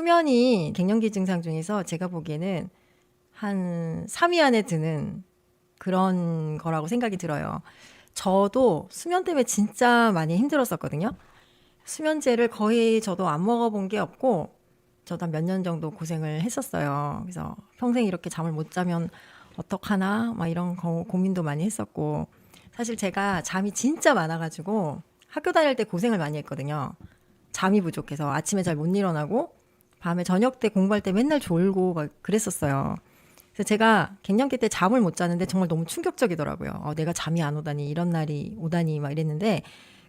수면이 갱년기 증상 중에서 제가 보기에는 한 3위 안에 드는 그런 거라고 생각이 들어요. 저도 수면 때문에 진짜 많이 힘들었었거든요. 수면제를 거의 저도 안 먹어본 게 없고, 저도 한 몇 년 정도 고생을 했었어요. 그래서 평생 이렇게 잠을 못 자면 어떡하나? 막 이런 고민도 많이 했었고, 사실 제가 잠이 진짜 많아가지고 학교 다닐 때 고생을 많이 했거든요. 잠이 부족해서 아침에 잘 못 일어나고, 밤에 저녁 때 공부할 때 맨날 졸고 막 그랬었어요. 그래서 제가 갱년기 때 잠을 못 자는데 정말 너무 충격적이더라고요. 내가 잠이 안 오다니, 이런 날이 오다니 막 이랬는데,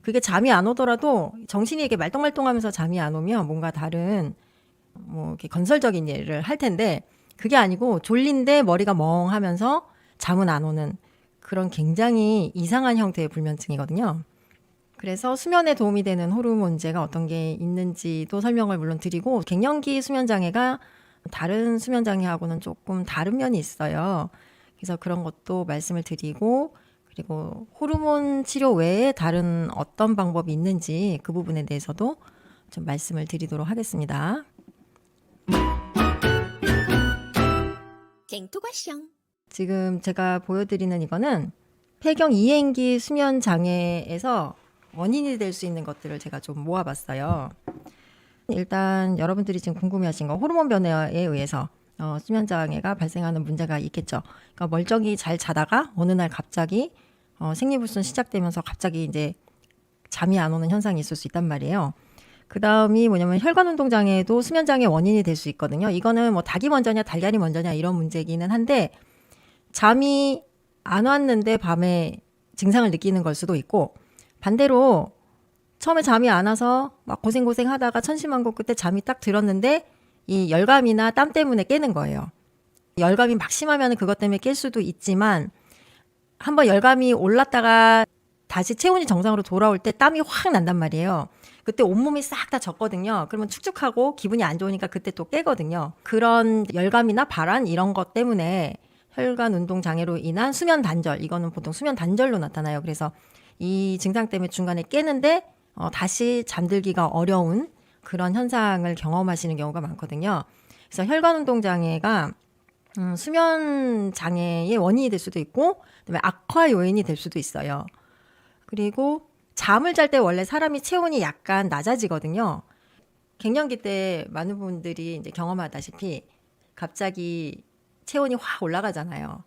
그게 잠이 안 오더라도 정신이 이렇게 말똥말똥하면서 잠이 안 오면 뭔가 다른 뭐 이렇게 건설적인 일을 할 텐데, 그게 아니고 졸린데 머리가 멍하면서 잠은 안 오는 그런 굉장히 이상한 형태의 불면증이거든요. 그래서 수면에 도움이 되는 호르몬제가 어떤 게 있는지도 설명을 물론 드리고, 갱년기 수면 장애가 다른 수면 장애하고는 조금 다른 면이 있어요. 그래서 그런 것도 말씀을 드리고, 그리고 호르몬 치료 외에 다른 어떤 방법이 있는지 그 부분에 대해서도 좀 말씀을 드리도록 하겠습니다. 쟁토과셩. 지금 제가 보여드리는 이거는 폐경 이행기 수면 장애에서 원인이 될 수 있는 것들을 제가 좀 모아봤어요. 일단 여러분들이 지금 궁금해하신 거, 호르몬 변화에 의해서 수면 장애가 발생하는 문제가 있겠죠. 그러니까 멀쩡히 잘 자다가 어느 날 갑자기 생리불순 시작되면서 갑자기 이제 잠이 안 오는 현상이 있을 수 있단 말이에요. 그 다음이 뭐냐면 혈관운동 장애도 수면 장애 원인이 될 수 있거든요. 이거는 뭐 닭이 먼저냐 달걀이 먼저냐 이런 문제이기는 한데, 잠이 안 왔는데 밤에 증상을 느끼는 걸 수도 있고, 반대로 처음에 잠이 안 와서 막 고생 하다가 천심한고 끝에 잠이 딱 들었는데 이 열감이나 땀 때문에 깨는 거예요. 열감이 막 심하면 그것 때문에 깰 수도 있지만, 한번 열감이 올랐다가 다시 체온이 정상으로 돌아올 때 땀이 확 난단 말이에요. 그때 온몸이 싹 다 젖거든요. 그러면 축축하고 기분이 안 좋으니까 그때 또 깨거든요. 그런 열감이나 발한 이런 것 때문에 혈관 운동 장애로 인한 수면 단절, 이거는 보통 수면 단절로 나타나요. 그래서 이 증상 때문에 중간에 깨는데 다시 잠들기가 어려운 그런 현상을 경험하시는 경우가 많거든요. 그래서 혈관 운동 장애가 수면 장애의 원인이 될 수도 있고, 그다음에 악화 요인이 될 수도 있어요. 그리고 잠을 잘 때 원래 사람이 체온이 약간 낮아지거든요. 갱년기 때 많은 분들이 이제 경험하다시피 갑자기 체온이 확 올라가잖아요.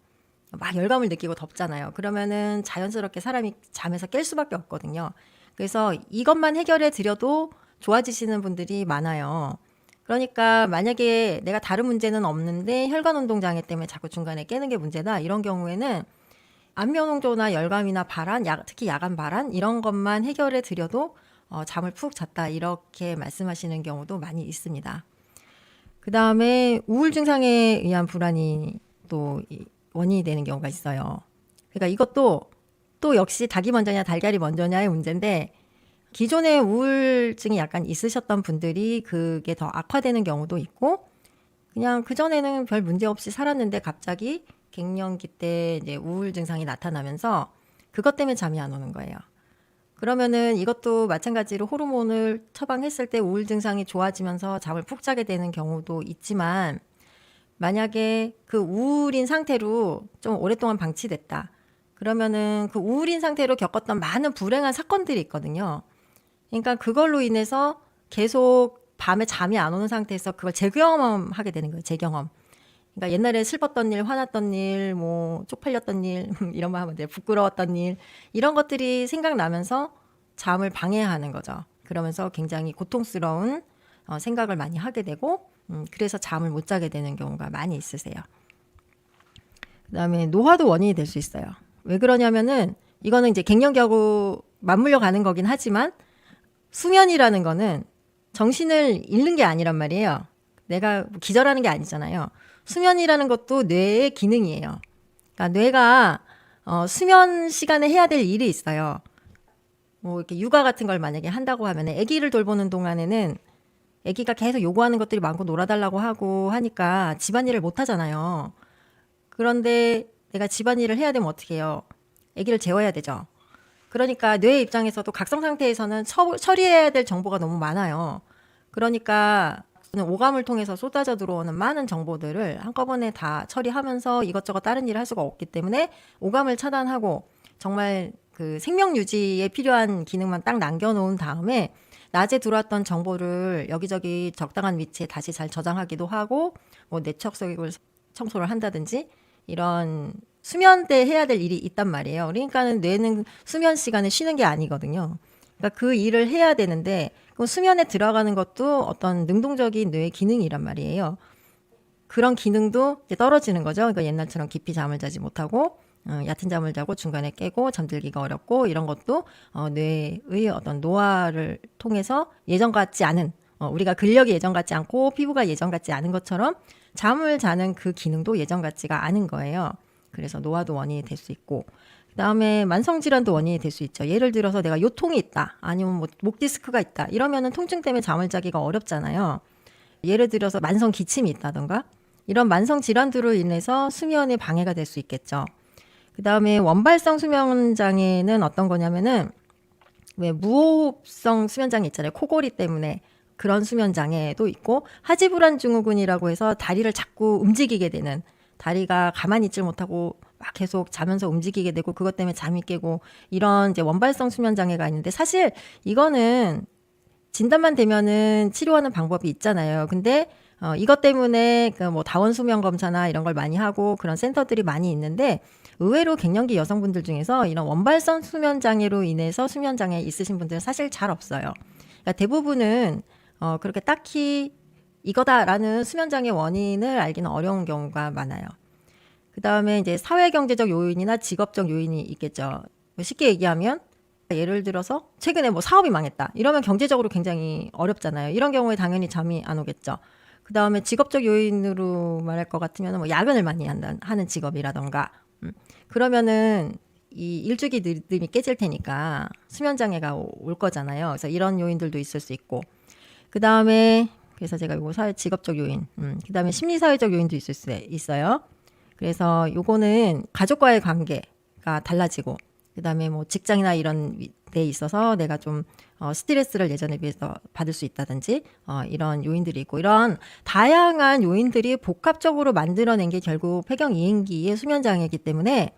막 열감을 느끼고 덥잖아요. 그러면은 자연스럽게 사람이 잠에서 깰 수밖에 없거든요. 그래서 이것만 해결해 드려도 좋아지시는 분들이 많아요. 그러니까 만약에 내가 다른 문제는 없는데 혈관 운동 장애 때문에 자꾸 중간에 깨는 게 문제다, 이런 경우에는 안면홍조나 열감이나 발한, 특히 야간 발한 이런 것만 해결해 드려도 잠을 푹 잤다, 이렇게 말씀하시는 경우도 많이 있습니다. 그 다음에 우울 증상에 의한 불안이 또 원인이 되는 경우가 있어요. 그러니까 이것도 또 역시 닭이 먼저냐 달걀이 먼저냐의 문제인데, 기존에 우울증이 약간 있으셨던 분들이 그게 더 악화되는 경우도 있고, 그냥 그전에는 별 문제 없이 살았는데 갑자기 갱년기 때 이제 우울 증상이 나타나면서 그것 때문에 잠이 안 오는 거예요. 그러면은 이것도 마찬가지로 호르몬을 처방했을 때 우울 증상이 좋아지면서 잠을 푹 자게 되는 경우도 있지만, 만약에 그 우울인 상태로 좀 오랫동안 방치됐다, 그러면은 그 우울인 상태로 겪었던 많은 불행한 사건들이 있거든요. 그러니까 그걸로 인해서 계속 밤에 잠이 안 오는 상태에서 그걸 재경험하게 되는 거예요. 재경험. 그러니까 옛날에 슬펐던 일, 화났던 일, 뭐 쪽팔렸던 일, 이런 말 하면 돼요. 부끄러웠던 일, 이런 것들이 생각나면서 잠을 방해하는 거죠. 그러면서 굉장히 고통스러운 생각을 많이 하게 되고, 그래서 잠을 못 자게 되는 경우가 많이 있으세요. 그다음에 노화도 원인이 될 수 있어요. 왜 그러냐면은 이거는 이제 갱년기하고 맞물려 가는 거긴 하지만, 수면이라는 거는 정신을 잃는 게 아니란 말이에요. 내가 기절하는 게 아니잖아요. 수면이라는 것도 뇌의 기능이에요. 그러니까 뇌가 수면 시간에 해야 될 일이 있어요. 뭐 이렇게 육아 같은 걸 만약에 한다고 하면 아기를 돌보는 동안에는 아기가 계속 요구하는 것들이 많고 놀아달라고 하고 하니까 집안일을 못 하잖아요. 그런데 내가 집안일을 해야 되면 어떻게 해요? 아기를 재워야 되죠. 그러니까 뇌 입장에서도 각성 상태에서는 처리해야 될 정보가 너무 많아요. 그러니까 오감을 통해서 쏟아져 들어오는 많은 정보들을 한꺼번에 다 처리하면서 이것저것 다른 일을 할 수가 없기 때문에 오감을 차단하고 정말 그 생명 유지에 필요한 기능만 딱 남겨놓은 다음에 낮에 들어왔던 정보를 여기저기 적당한 위치에 다시 잘 저장하기도 하고 뭐 내적 서식을 청소를 한다든지 이런 수면 때 해야 될 일이 있단 말이에요. 그러니까는 뇌는 수면 시간에 쉬는 게 아니거든요. 그러니까 그 일을 해야 되는데 그 수면에 들어가는 것도 어떤 능동적인 뇌의 기능이란 말이에요. 그런 기능도 이제 떨어지는 거죠. 그러니까 옛날처럼 깊이 잠을 자지 못하고 얕은 잠을 자고 중간에 깨고 잠들기가 어렵고 이런 것도 뇌의 어떤 노화를 통해서 예전 같지 않은 우리가 근력이 예전 같지 않고 피부가 예전 같지 않은 것처럼 잠을 자는 그 기능도 예전 같지가 않은 거예요. 그래서 노화도 원인이 될 수 있고 그다음에 만성질환도 원인이 될 수 있죠. 예를 들어서 내가 요통이 있다 아니면 뭐 목 디스크가 있다 이러면은 통증 때문에 잠을 자기가 어렵잖아요. 예를 들어서 만성 기침이 있다던가 이런 만성 질환들로 인해서 수면에 방해가 될 수 있겠죠. 그다음에 원발성 수면 장애는 어떤 거냐면은 왜 무호흡성 수면 장애 있잖아요. 코골이 때문에 그런 수면 장애도 있고 하지불안 증후군이라고 해서 다리를 자꾸 움직이게 되는 다리가 가만히 있질 못하고 막 계속 자면서 움직이게 되고 그것 때문에 잠이 깨고 이런 이제 원발성 수면 장애가 있는데 사실 이거는 진단만 되면은 치료하는 방법이 있잖아요. 근데 이것 때문에 그 뭐 다원 수면 검사나 이런 걸 많이 하고 그런 센터들이 많이 있는데 의외로 갱년기 여성분들 중에서 이런 원발성 수면 장애로 인해서 수면 장애 있으신 분들은 사실 잘 없어요. 그러니까 대부분은 그렇게 딱히 이거다라는 수면 장애 원인을 알기는 어려운 경우가 많아요. 그다음에 이제 사회 경제적 요인이나 직업적 요인이 있겠죠. 쉽게 얘기하면 예를 들어서 최근에 뭐 사업이 망했다. 이러면 경제적으로 굉장히 어렵잖아요. 이런 경우에 당연히 잠이 안 오겠죠. 그다음에 직업적 요인으로 말할 것 같으면 뭐 야근을 많이 하는 직업이라던가 그러면은 이 일주기 리듬이 깨질 테니까 수면 장애가 올 거잖아요. 그래서 이런 요인들도 있을 수 있고 그다음에 그래서 제가 요거 직업적 요인 그다음에 심리사회적 요인도 있을 수 있어요. 그래서 요거는 가족과의 관계가 달라지고 그다음에 뭐 직장이나 이런 데 있어서 내가 좀 스트레스를 예전에 비해서 받을 수 있다든지 이런 요인들이 있고 이런 다양한 요인들이 복합적으로 만들어낸 게 결국 폐경 이행기의 수면 장애이기 때문에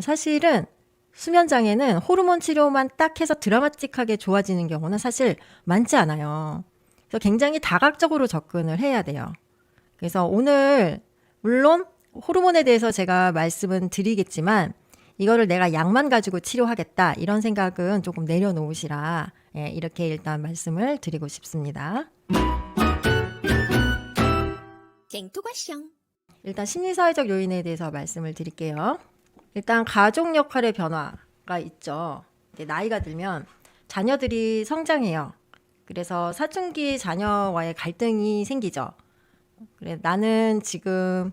사실은 수면 장애는 호르몬 치료만 딱 해서 드라마틱하게 좋아지는 경우는 사실 많지 않아요. 그래서 굉장히 다각적으로 접근을 해야 돼요. 그래서 오늘 물론 호르몬에 대해서 제가 말씀은 드리겠지만 이거를 내가 약만 가지고 치료하겠다 이런 생각은 조금 내려놓으시라 이렇게 일단 말씀을 드리고 싶습니다. 쟁토과셩. 일단 심리사회적 요인에 대해서 말씀을 드릴게요. 일단 가족 역할의 변화가 있죠. 나이가 들면 자녀들이 성장해요. 그래서 사춘기 자녀와의 갈등이 생기죠. 그래, 나는 지금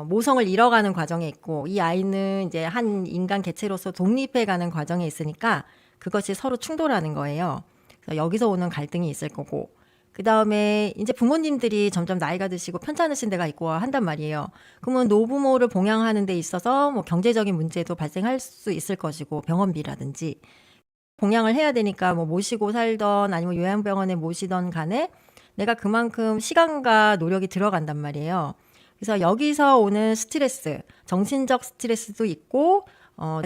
모성을 잃어가는 과정에 있고 이 아이는 이제 한 인간 개체로서 독립해가는 과정에 있으니까 그것이 서로 충돌하는 거예요. 그래서 여기서 오는 갈등이 있을 거고 그 다음에 이제 부모님들이 점점 나이가 드시고 편찮으신 데가 있고 한단 말이에요. 그러면 노부모를 봉양하는 데 있어서 뭐 경제적인 문제도 발생할 수 있을 것이고 병원비라든지 봉양을 해야 되니까 뭐 모시고 살던 아니면 요양병원에 모시던 간에 내가 그만큼 시간과 노력이 들어간단 말이에요. 그래서 여기서 오는 스트레스, 정신적 스트레스도 있고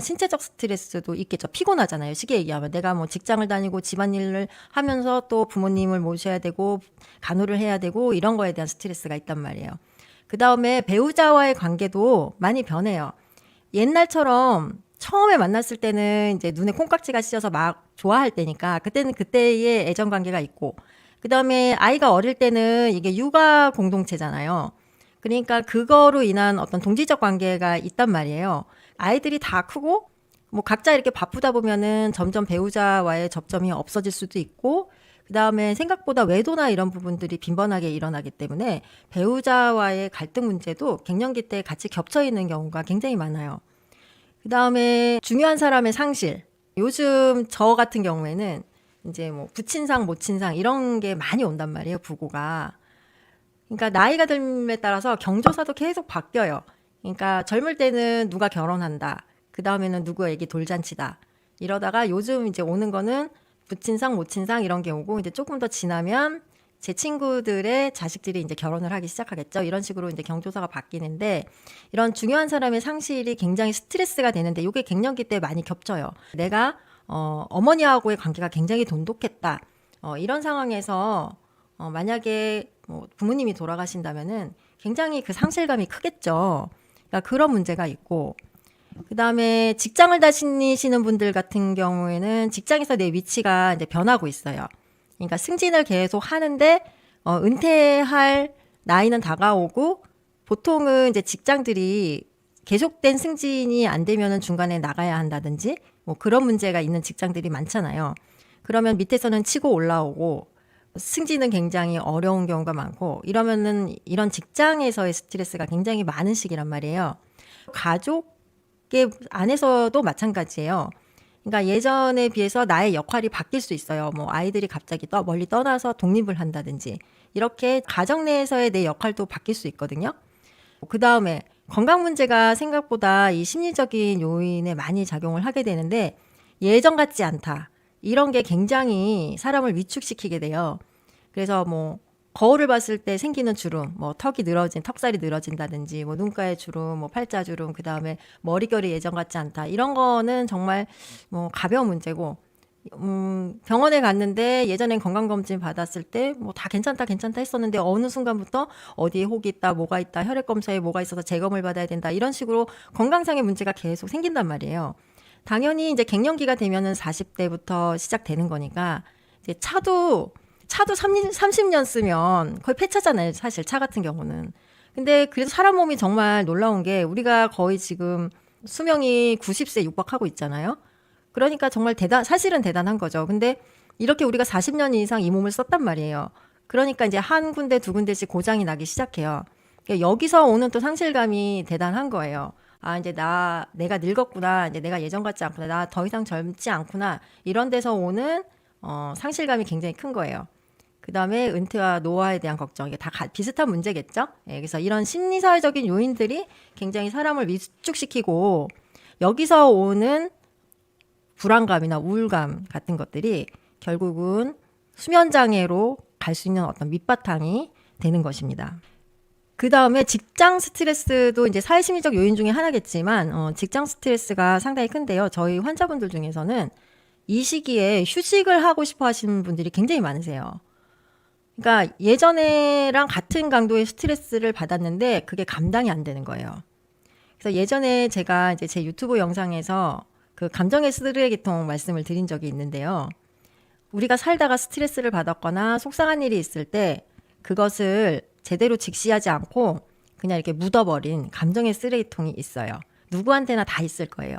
신체적 스트레스도 있겠죠. 피곤하잖아요. 쉽게 얘기하면 내가 뭐 직장을 다니고 집안일을 하면서 또 부모님을 모셔야 되고 간호를 해야 되고 이런 거에 대한 스트레스가 있단 말이에요. 그 다음에 배우자와의 관계도 많이 변해요. 옛날처럼 처음에 만났을 때는 이제 눈에 콩깍지가 씌어서 막 좋아할 때니까 그때는 그때의 애정 관계가 있고 그 다음에 아이가 어릴 때는 이게 육아 공동체잖아요. 그러니까 그거로 인한 어떤 동지적 관계가 있단 말이에요. 아이들이 다 크고 뭐 각자 이렇게 바쁘다 보면은 점점 배우자와의 접점이 없어질 수도 있고 그다음에 생각보다 외도나 이런 부분들이 빈번하게 일어나기 때문에 배우자와의 갈등 문제도 갱년기 때 같이 겹쳐 있는 경우가 굉장히 많아요. 그다음에 중요한 사람의 상실. 요즘 저 같은 경우에는 이제 뭐 부친상 모친상 이런 게 많이 온단 말이에요. 부고가. 그러니까 나이가 듦에 따라서 경조사도 계속 바뀌어요. 그러니까 젊을 때는 누가 결혼한다. 그 다음에는 누구 애기 돌잔치다. 이러다가 요즘 이제 오는 거는 부친상, 모친상 이런 게 오고 이제 조금 더 지나면 제 친구들의 자식들이 이제 결혼을 하기 시작하겠죠. 이런 식으로 이제 경조사가 바뀌는데 이런 중요한 사람의 상실이 굉장히 스트레스가 되는데 이게 갱년기 때 많이 겹쳐요. 내가 어머니하고의 관계가 굉장히 돈독했다. 이런 상황에서 만약에 뭐 부모님이 돌아가신다면은 굉장히 그 상실감이 크겠죠. 그러니까 그런 문제가 있고 그다음에 직장을 다니시는 분들 같은 경우에는 직장에서 내 위치가 이제 변하고 있어요. 그러니까 승진을 계속 하는데 은퇴할 나이는 다가오고 보통은 이제 직장들이 계속된 승진이 안 되면은 중간에 나가야 한다든지 뭐 그런 문제가 있는 직장들이 많잖아요. 그러면 밑에서는 치고 올라오고 승진은 굉장히 어려운 경우가 많고 이러면은 이런 직장에서의 스트레스가 굉장히 많은 시기란 말이에요. 가족의 안에서도 마찬가지예요. 그러니까 예전에 비해서 나의 역할이 바뀔 수 있어요. 뭐 아이들이 갑자기 멀리 떠나서 독립을 한다든지 이렇게 가정 내에서의 내 역할도 바뀔 수 있거든요. 그 다음에 건강 문제가 생각보다 이 심리적인 요인에 많이 작용을 하게 되는데 예전 같지 않다. 이런 게 굉장히 사람을 위축시키게 돼요. 그래서 뭐 거울을 봤을 때 생기는 주름, 뭐 턱살이 늘어진다든지, 뭐 눈가의 주름, 뭐 팔자 주름, 그 다음에 머릿결이 예전 같지 않다. 이런 거는 정말 뭐 가벼운 문제고, 병원에 갔는데 예전엔 건강검진 받았을 때 뭐 다 괜찮다 했었는데 어느 순간부터 어디에 혹이 있다, 뭐가 있다, 혈액검사에 뭐가 있어서 재검을 받아야 된다. 이런 식으로 건강상의 문제가 계속 생긴단 말이에요. 당연히 이제 갱년기가 되면은 40대부터 시작되는 거니까 이제 차도 30년 쓰면 거의 폐차잖아요. 사실 차 같은 경우는. 근데 그래도 사람 몸이 정말 놀라운 게 우리가 거의 지금 수명이 90세 육박하고 있잖아요. 그러니까 정말 사실은 대단한 거죠. 근데 이렇게 우리가 40년 이상 이 몸을 썼단 말이에요. 그러니까 이제 한 군데 두 군데씩 고장이 나기 시작해요. 그러니까 여기서 오는 또 상실감이 대단한 거예요. 아, 이제 내가 늙었구나. 이제 내가 예전 같지 않구나. 나 더 이상 젊지 않구나. 이런 데서 오는 상실감이 굉장히 큰 거예요. 그 다음에 은퇴와 노화에 대한 걱정, 이게 다 비슷한 문제겠죠? 예, 그래서 이런 심리사회적인 요인들이 굉장히 사람을 위축시키고 여기서 오는 불안감이나 우울감 같은 것들이 결국은 수면장애로 갈 수 있는 어떤 밑바탕이 되는 것입니다. 그 다음에 직장 스트레스도 이제 사회심리적 요인 중에 하나겠지만 직장 스트레스가 상당히 큰데요. 저희 환자분들 중에서는 이 시기에 휴식을 하고 싶어 하시는 분들이 굉장히 많으세요. 그러니까 예전에랑 같은 강도의 스트레스를 받았는데 그게 감당이 안 되는 거예요. 그래서 예전에 제가 이제 제 유튜브 영상에서 그 감정의 쓰레기통 말씀을 드린 적이 있는데요. 우리가 살다가 스트레스를 받았거나 속상한 일이 있을 때 그것을 제대로 직시하지 않고 그냥 이렇게 묻어버린 감정의 쓰레기통이 있어요. 누구한테나 다 있을 거예요.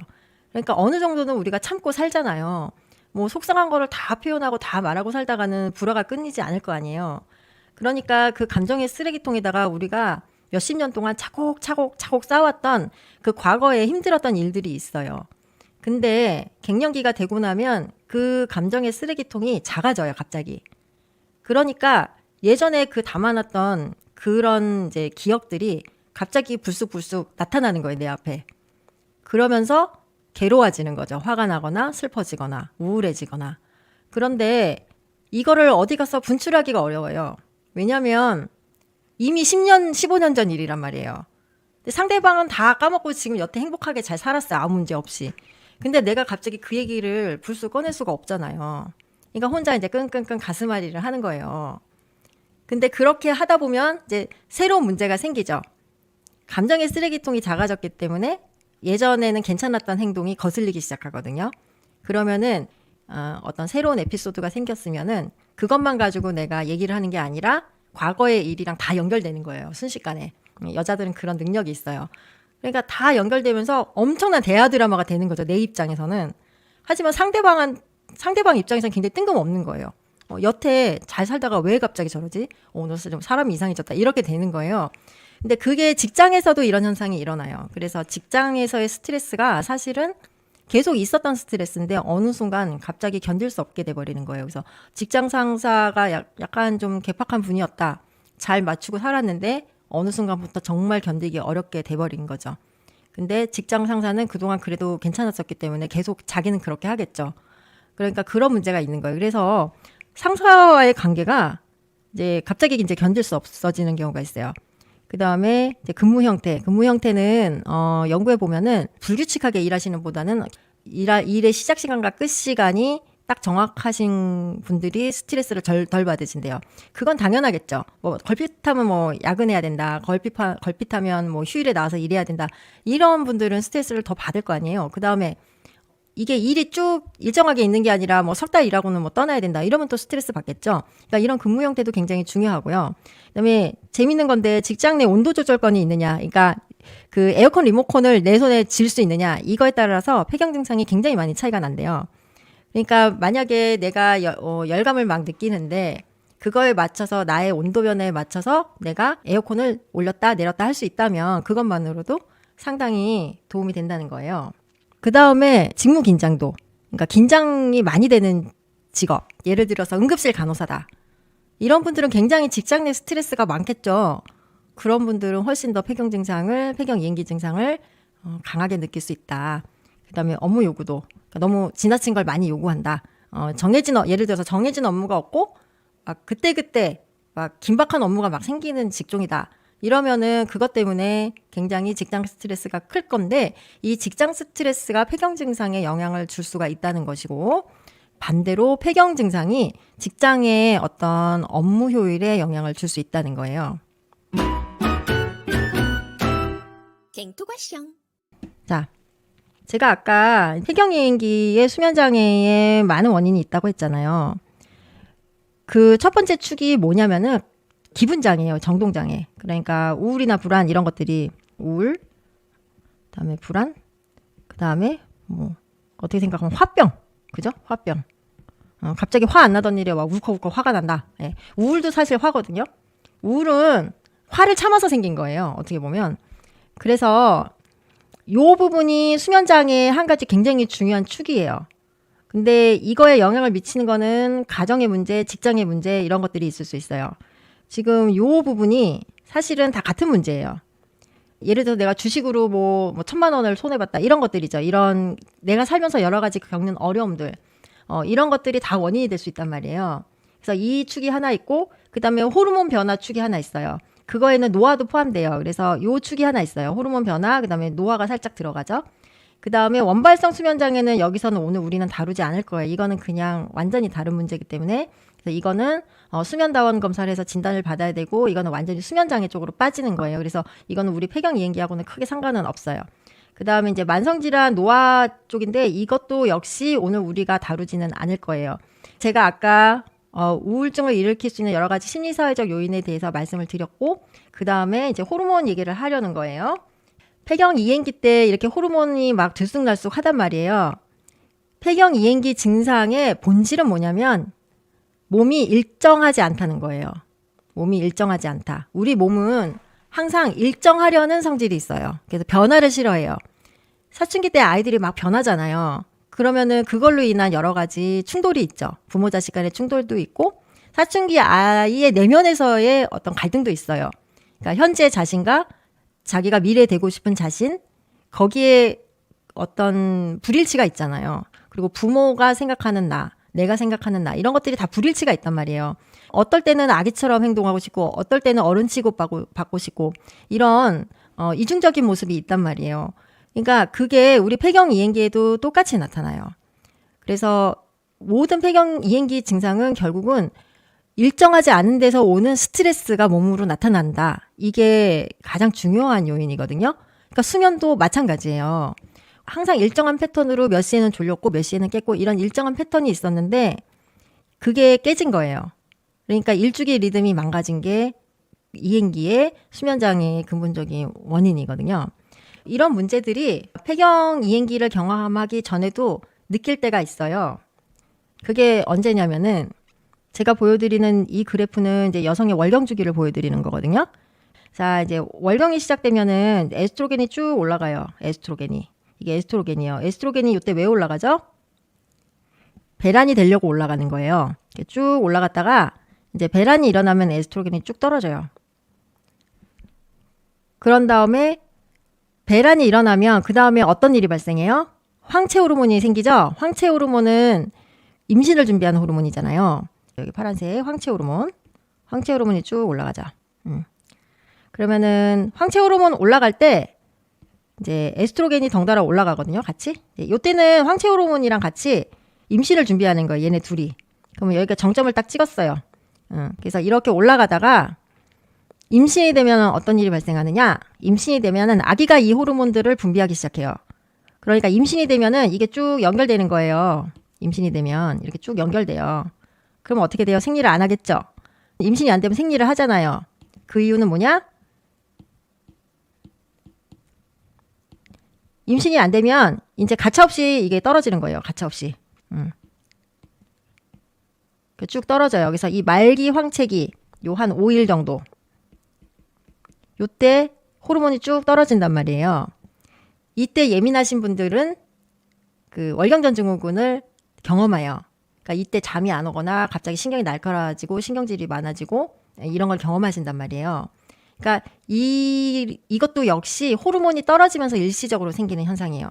그러니까 어느 정도는 우리가 참고 살잖아요. 뭐 속상한 거를 다 표현하고 다 말하고 살다가는 불화가 끊이지 않을 거 아니에요. 그러니까 그 감정의 쓰레기통에다가 우리가 몇십 년 동안 차곡차곡 쌓아왔던 그 과거에 힘들었던 일들이 있어요. 근데 갱년기가 되고 나면 그 감정의 쓰레기통이 작아져요, 갑자기. 그러니까 예전에 그 담아놨던 그런 이제 기억들이 갑자기 불쑥불쑥 나타나는 거예요, 내 앞에. 그러면서 괴로워지는 거죠. 화가 나거나 슬퍼지거나 우울해지거나. 그런데 이거를 어디 가서 분출하기가 어려워요. 왜냐하면 이미 10년, 15년 전 일이란 말이에요. 근데 상대방은 다 까먹고 지금 여태 행복하게 잘 살았어요. 아무 문제 없이. 근데 내가 갑자기 그 얘기를 불쑥 꺼낼 수가 없잖아요. 그러니까 혼자 이제 끙끙끙 가슴앓이를 하는 거예요. 근데 그렇게 하다 보면 이제 새로운 문제가 생기죠. 감정의 쓰레기통이 작아졌기 때문에 예전에는 괜찮았던 행동이 거슬리기 시작하거든요. 그러면은 어떤 새로운 에피소드가 생겼으면은 그것만 가지고 내가 얘기를 하는 게 아니라 과거의 일이랑 다 연결되는 거예요. 순식간에. 여자들은 그런 능력이 있어요. 그러니까 다 연결되면서 엄청난 대화 드라마가 되는 거죠. 내 입장에서는. 하지만 상대방 입장에서는 굉장히 뜬금없는 거예요. 여태 잘 살다가 왜 갑자기 저러지? 오늘 좀 사람이 이상해졌다. 이렇게 되는 거예요. 근데 그게 직장에서도 이런 현상이 일어나요. 그래서 직장에서의 스트레스가 사실은 계속 있었던 스트레스인데 어느 순간 갑자기 견딜 수 없게 돼버리는 거예요. 그래서 직장 상사가 약간 좀 개팍한 분이었다. 잘 맞추고 살았는데 어느 순간부터 정말 견디기 어렵게 돼버린 거죠. 근데 직장 상사는 그동안 그래도 괜찮았었기 때문에 계속 자기는 그렇게 하겠죠. 그러니까 그런 문제가 있는 거예요. 그래서 상사와의 관계가 이제 갑자기 이제 견딜 수 없어지는 경우가 있어요. 그 다음에 이제 근무 형태는 연구해 보면은 불규칙하게 일하시는 보다는 일의 시작 시간과 끝 시간이 딱 정확하신 분들이 스트레스를 덜 받으신대요. 그건 당연하겠죠. 뭐 걸핏하면 뭐 야근해야 된다. 걸핏하면 뭐 휴일에 나와서 일해야 된다. 이런 분들은 스트레스를 더 받을 거 아니에요. 그 다음에 이게 일이 쭉 일정하게 있는 게 아니라 뭐 석 달 일하고는 뭐 떠나야 된다. 이러면 또 스트레스 받겠죠. 그러니까 이런 근무 형태도 굉장히 중요하고요. 그다음에 재밌는 건데 직장 내 온도 조절권이 있느냐. 그러니까 그 에어컨 리모컨을 내 손에 쥘 수 있느냐. 이거에 따라서 폐경 증상이 굉장히 많이 차이가 난대요. 그러니까 만약에 내가 열감을 막 느끼는데 그거에 맞춰서 나의 온도 변화에 맞춰서 내가 에어컨을 올렸다 내렸다 할 수 있다면 그것만으로도 상당히 도움이 된다는 거예요. 그 다음에 직무 긴장도. 그러니까 긴장이 많이 되는 직업. 예를 들어서 응급실 간호사다. 이런 분들은 굉장히 직장 내 스트레스가 많겠죠. 그런 분들은 훨씬 더 폐경 이행기 증상을 강하게 느낄 수 있다. 그 다음에 업무 요구도. 그러니까 너무 지나친 걸 많이 요구한다. 예를 들어서 정해진 업무가 없고 막 그때 막 긴박한 업무가 막 생기는 직종이다. 이러면은 그것 때문에 굉장히 직장 스트레스가 클 건데 이 직장 스트레스가 폐경 증상에 영향을 줄 수가 있다는 것이고 반대로 폐경 증상이 직장의 어떤 업무 효율에 영향을 줄 수 있다는 거예요. 갱토과셩. 자, 제가 아까 폐경 이행기의 수면 장애에 많은 원인이 있다고 했잖아요. 그 첫 번째 축이 뭐냐면은 기분장애예요. 정동장애. 그러니까 우울이나 불안 이런 것들이 우울, 그다음에 불안, 그다음에 뭐 어떻게 생각하면 화병, 그죠? 화병. 갑자기 화 안 나던 일에 막 울컥울컥 화가 난다. 예. 우울도 사실 화거든요. 우울은 화를 참아서 생긴 거예요. 어떻게 보면. 그래서 요 부분이 수면장애의 한 가지 굉장히 중요한 축이에요. 근데 이거에 영향을 미치는 거는 가정의 문제, 직장의 문제 이런 것들이 있을 수 있어요. 지금 요 부분이 사실은 다 같은 문제예요. 예를 들어 내가 주식으로 뭐 1,000만 원을 손해봤다. 이런 것들이죠. 이런 내가 살면서 여러 가지 겪는 어려움들. 이런 것들이 다 원인이 될 수 있단 말이에요. 그래서 이 축이 하나 있고 그다음에 호르몬 변화 축이 하나 있어요. 그거에는 노화도 포함돼요. 그래서 요 축이 하나 있어요. 호르몬 변화, 그다음에 노화가 살짝 들어가죠. 그다음에 원발성 수면 장애는 여기서는 오늘 우리는 다루지 않을 거예요. 이거는 그냥 완전히 다른 문제이기 때문에 그래서 이거는 수면다원 검사를 해서 진단을 받아야 되고 이거는 완전히 수면장애 쪽으로 빠지는 거예요. 그래서 이거는 우리 폐경 이행기하고는 크게 상관은 없어요. 그 다음에 이제 만성질환 노화 쪽인데 이것도 역시 오늘 우리가 다루지는 않을 거예요. 제가 아까 우울증을 일으킬 수 있는 여러 가지 심리사회적 요인에 대해서 말씀을 드렸고 그 다음에 이제 호르몬 얘기를 하려는 거예요. 폐경 이행기 때 이렇게 호르몬이 막 들쑥날쑥 하단 말이에요. 폐경 이행기 증상의 본질은 뭐냐면 몸이 일정하지 않다는 거예요. 몸이 일정하지 않다. 우리 몸은 항상 일정하려는 성질이 있어요. 그래서 변화를 싫어해요. 사춘기 때 아이들이 막 변하잖아요. 그러면은 그걸로 인한 여러 가지 충돌이 있죠. 부모 자식 간의 충돌도 있고 사춘기 아이의 내면에서의 어떤 갈등도 있어요. 그러니까 현재 자신과 자기가 미래에 되고 싶은 자신 거기에 어떤 불일치가 있잖아요. 그리고 부모가 생각하는 나 내가 생각하는 나 이런 것들이 다 불일치가 있단 말이에요. 어떨 때는 아기처럼 행동하고 싶고 어떨 때는 어른 취급받고 싶고 이런 이중적인 모습이 있단 말이에요. 그러니까 그게 우리 폐경 이행기에도 똑같이 나타나요. 그래서 모든 폐경 이행기 증상은 결국은 일정하지 않은 데서 오는 스트레스가 몸으로 나타난다. 이게 가장 중요한 요인이거든요. 그러니까 수면도 마찬가지예요. 항상 일정한 패턴으로 몇 시에는 졸렸고 몇 시에는 깼고 이런 일정한 패턴이 있었는데 그게 깨진 거예요. 그러니까 일주기 리듬이 망가진 게 이행기의 수면장애의 근본적인 원인이거든요. 이런 문제들이 폐경 이행기를 경험하기 전에도 느낄 때가 있어요. 그게 언제냐면은 제가 보여드리는 이 그래프는 이제 여성의 월경 주기를 보여드리는 거거든요. 자, 이제 월경이 시작되면은 에스트로겐이 쭉 올라가요. 에스트로겐이. 이게 에스트로겐이에요. 에스트로겐이 이때 왜 올라가죠? 배란이 되려고 올라가는 거예요. 이렇게 쭉 올라갔다가 이제 배란이 일어나면 에스트로겐이 쭉 떨어져요. 그런 다음에 배란이 일어나면 그 다음에 어떤 일이 발생해요? 황체 호르몬이 생기죠? 황체 호르몬은 임신을 준비하는 호르몬이잖아요. 여기 파란색 황체 호르몬. 황체 호르몬이 쭉 올라가죠. 그러면은 황체 호르몬 올라갈 때 이제 에스트로겐이 덩달아 올라가거든요. 같이. 이때는 황체 호르몬이랑 같이 임신을 준비하는 거예요. 얘네 둘이. 그러면 여기가 정점을 딱 찍었어요. 그래서 이렇게 올라가다가 임신이 되면 어떤 일이 발생하느냐? 임신이 되면은 아기가 이 호르몬들을 분비하기 시작해요. 그러니까 임신이 되면은 이게 쭉 연결되는 거예요. 임신이 되면 이렇게 쭉 연결돼요. 그럼 어떻게 돼요? 생리를 안 하겠죠? 임신이 안 되면 생리를 하잖아요. 그 이유는 뭐냐? 임신이 안 되면 이제 가차없이 이게 떨어지는 거예요. 가차없이. 쭉 떨어져요. 그래서 이 말기 황체기 요 한 5일 정도 요때 호르몬이 쭉 떨어진단 말이에요. 이때 예민하신 분들은 그 월경전 증후군을 경험해요. 그러니까 이때 잠이 안 오거나 갑자기 신경이 날카로워지고 신경질이 많아지고 이런 걸 경험하신단 말이에요. 그러니까 이것도 역시 호르몬이 떨어지면서 일시적으로 생기는 현상이에요.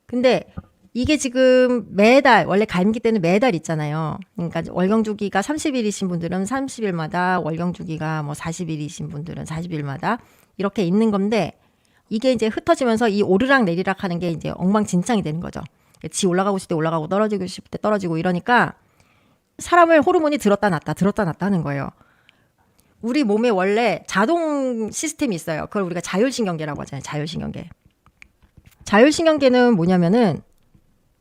근데 이게 지금 매달 원래 감기 때는 매달 있잖아요. 그러니까 월경 주기가 30일이신 분들은 30일마다 월경 주기가 뭐 40일이신 분들은 40일마다 이렇게 있는 건데 이게 이제 흩어지면서 이 오르락 내리락 하는 게 이제 엉망진창이 되는 거죠. 지 올라가고 싶을 때 올라가고 떨어지고 싶을 때 떨어지고 이러니까 사람을 호르몬이 들었다 놨다 하는 거예요. 우리 몸에 원래 자동 시스템이 있어요. 그걸 우리가 자율신경계라고 하잖아요. 자율신경계. 자율신경계는 뭐냐면은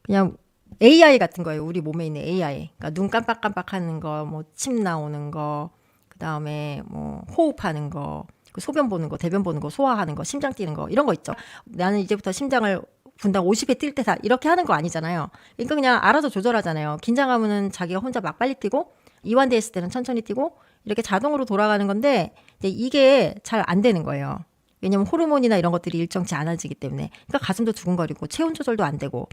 그냥 AI 같은 거예요. 우리 몸에 있는 AI. 그러니까 눈 깜빡깜빡하는 거, 뭐 침 나오는 거, 그 다음에 뭐 호흡하는 거, 그 소변 보는 거, 대변 보는 거, 소화하는 거, 심장 뛰는 거 이런 거 있죠. 나는 이제부터 심장을 분당 50회 뛸 때 다 이렇게 하는 거 아니잖아요. 그러니까 그냥 알아서 조절하잖아요. 긴장하면은 자기가 혼자 막 빨리 뛰고 이완돼 있을 때는 천천히 뛰고 이렇게 자동으로 돌아가는 건데 이게 잘 안 되는 거예요. 왜냐면 호르몬이나 이런 것들이 일정치 않아지기 때문에. 그러니까 가슴도 두근거리고 체온 조절도 안 되고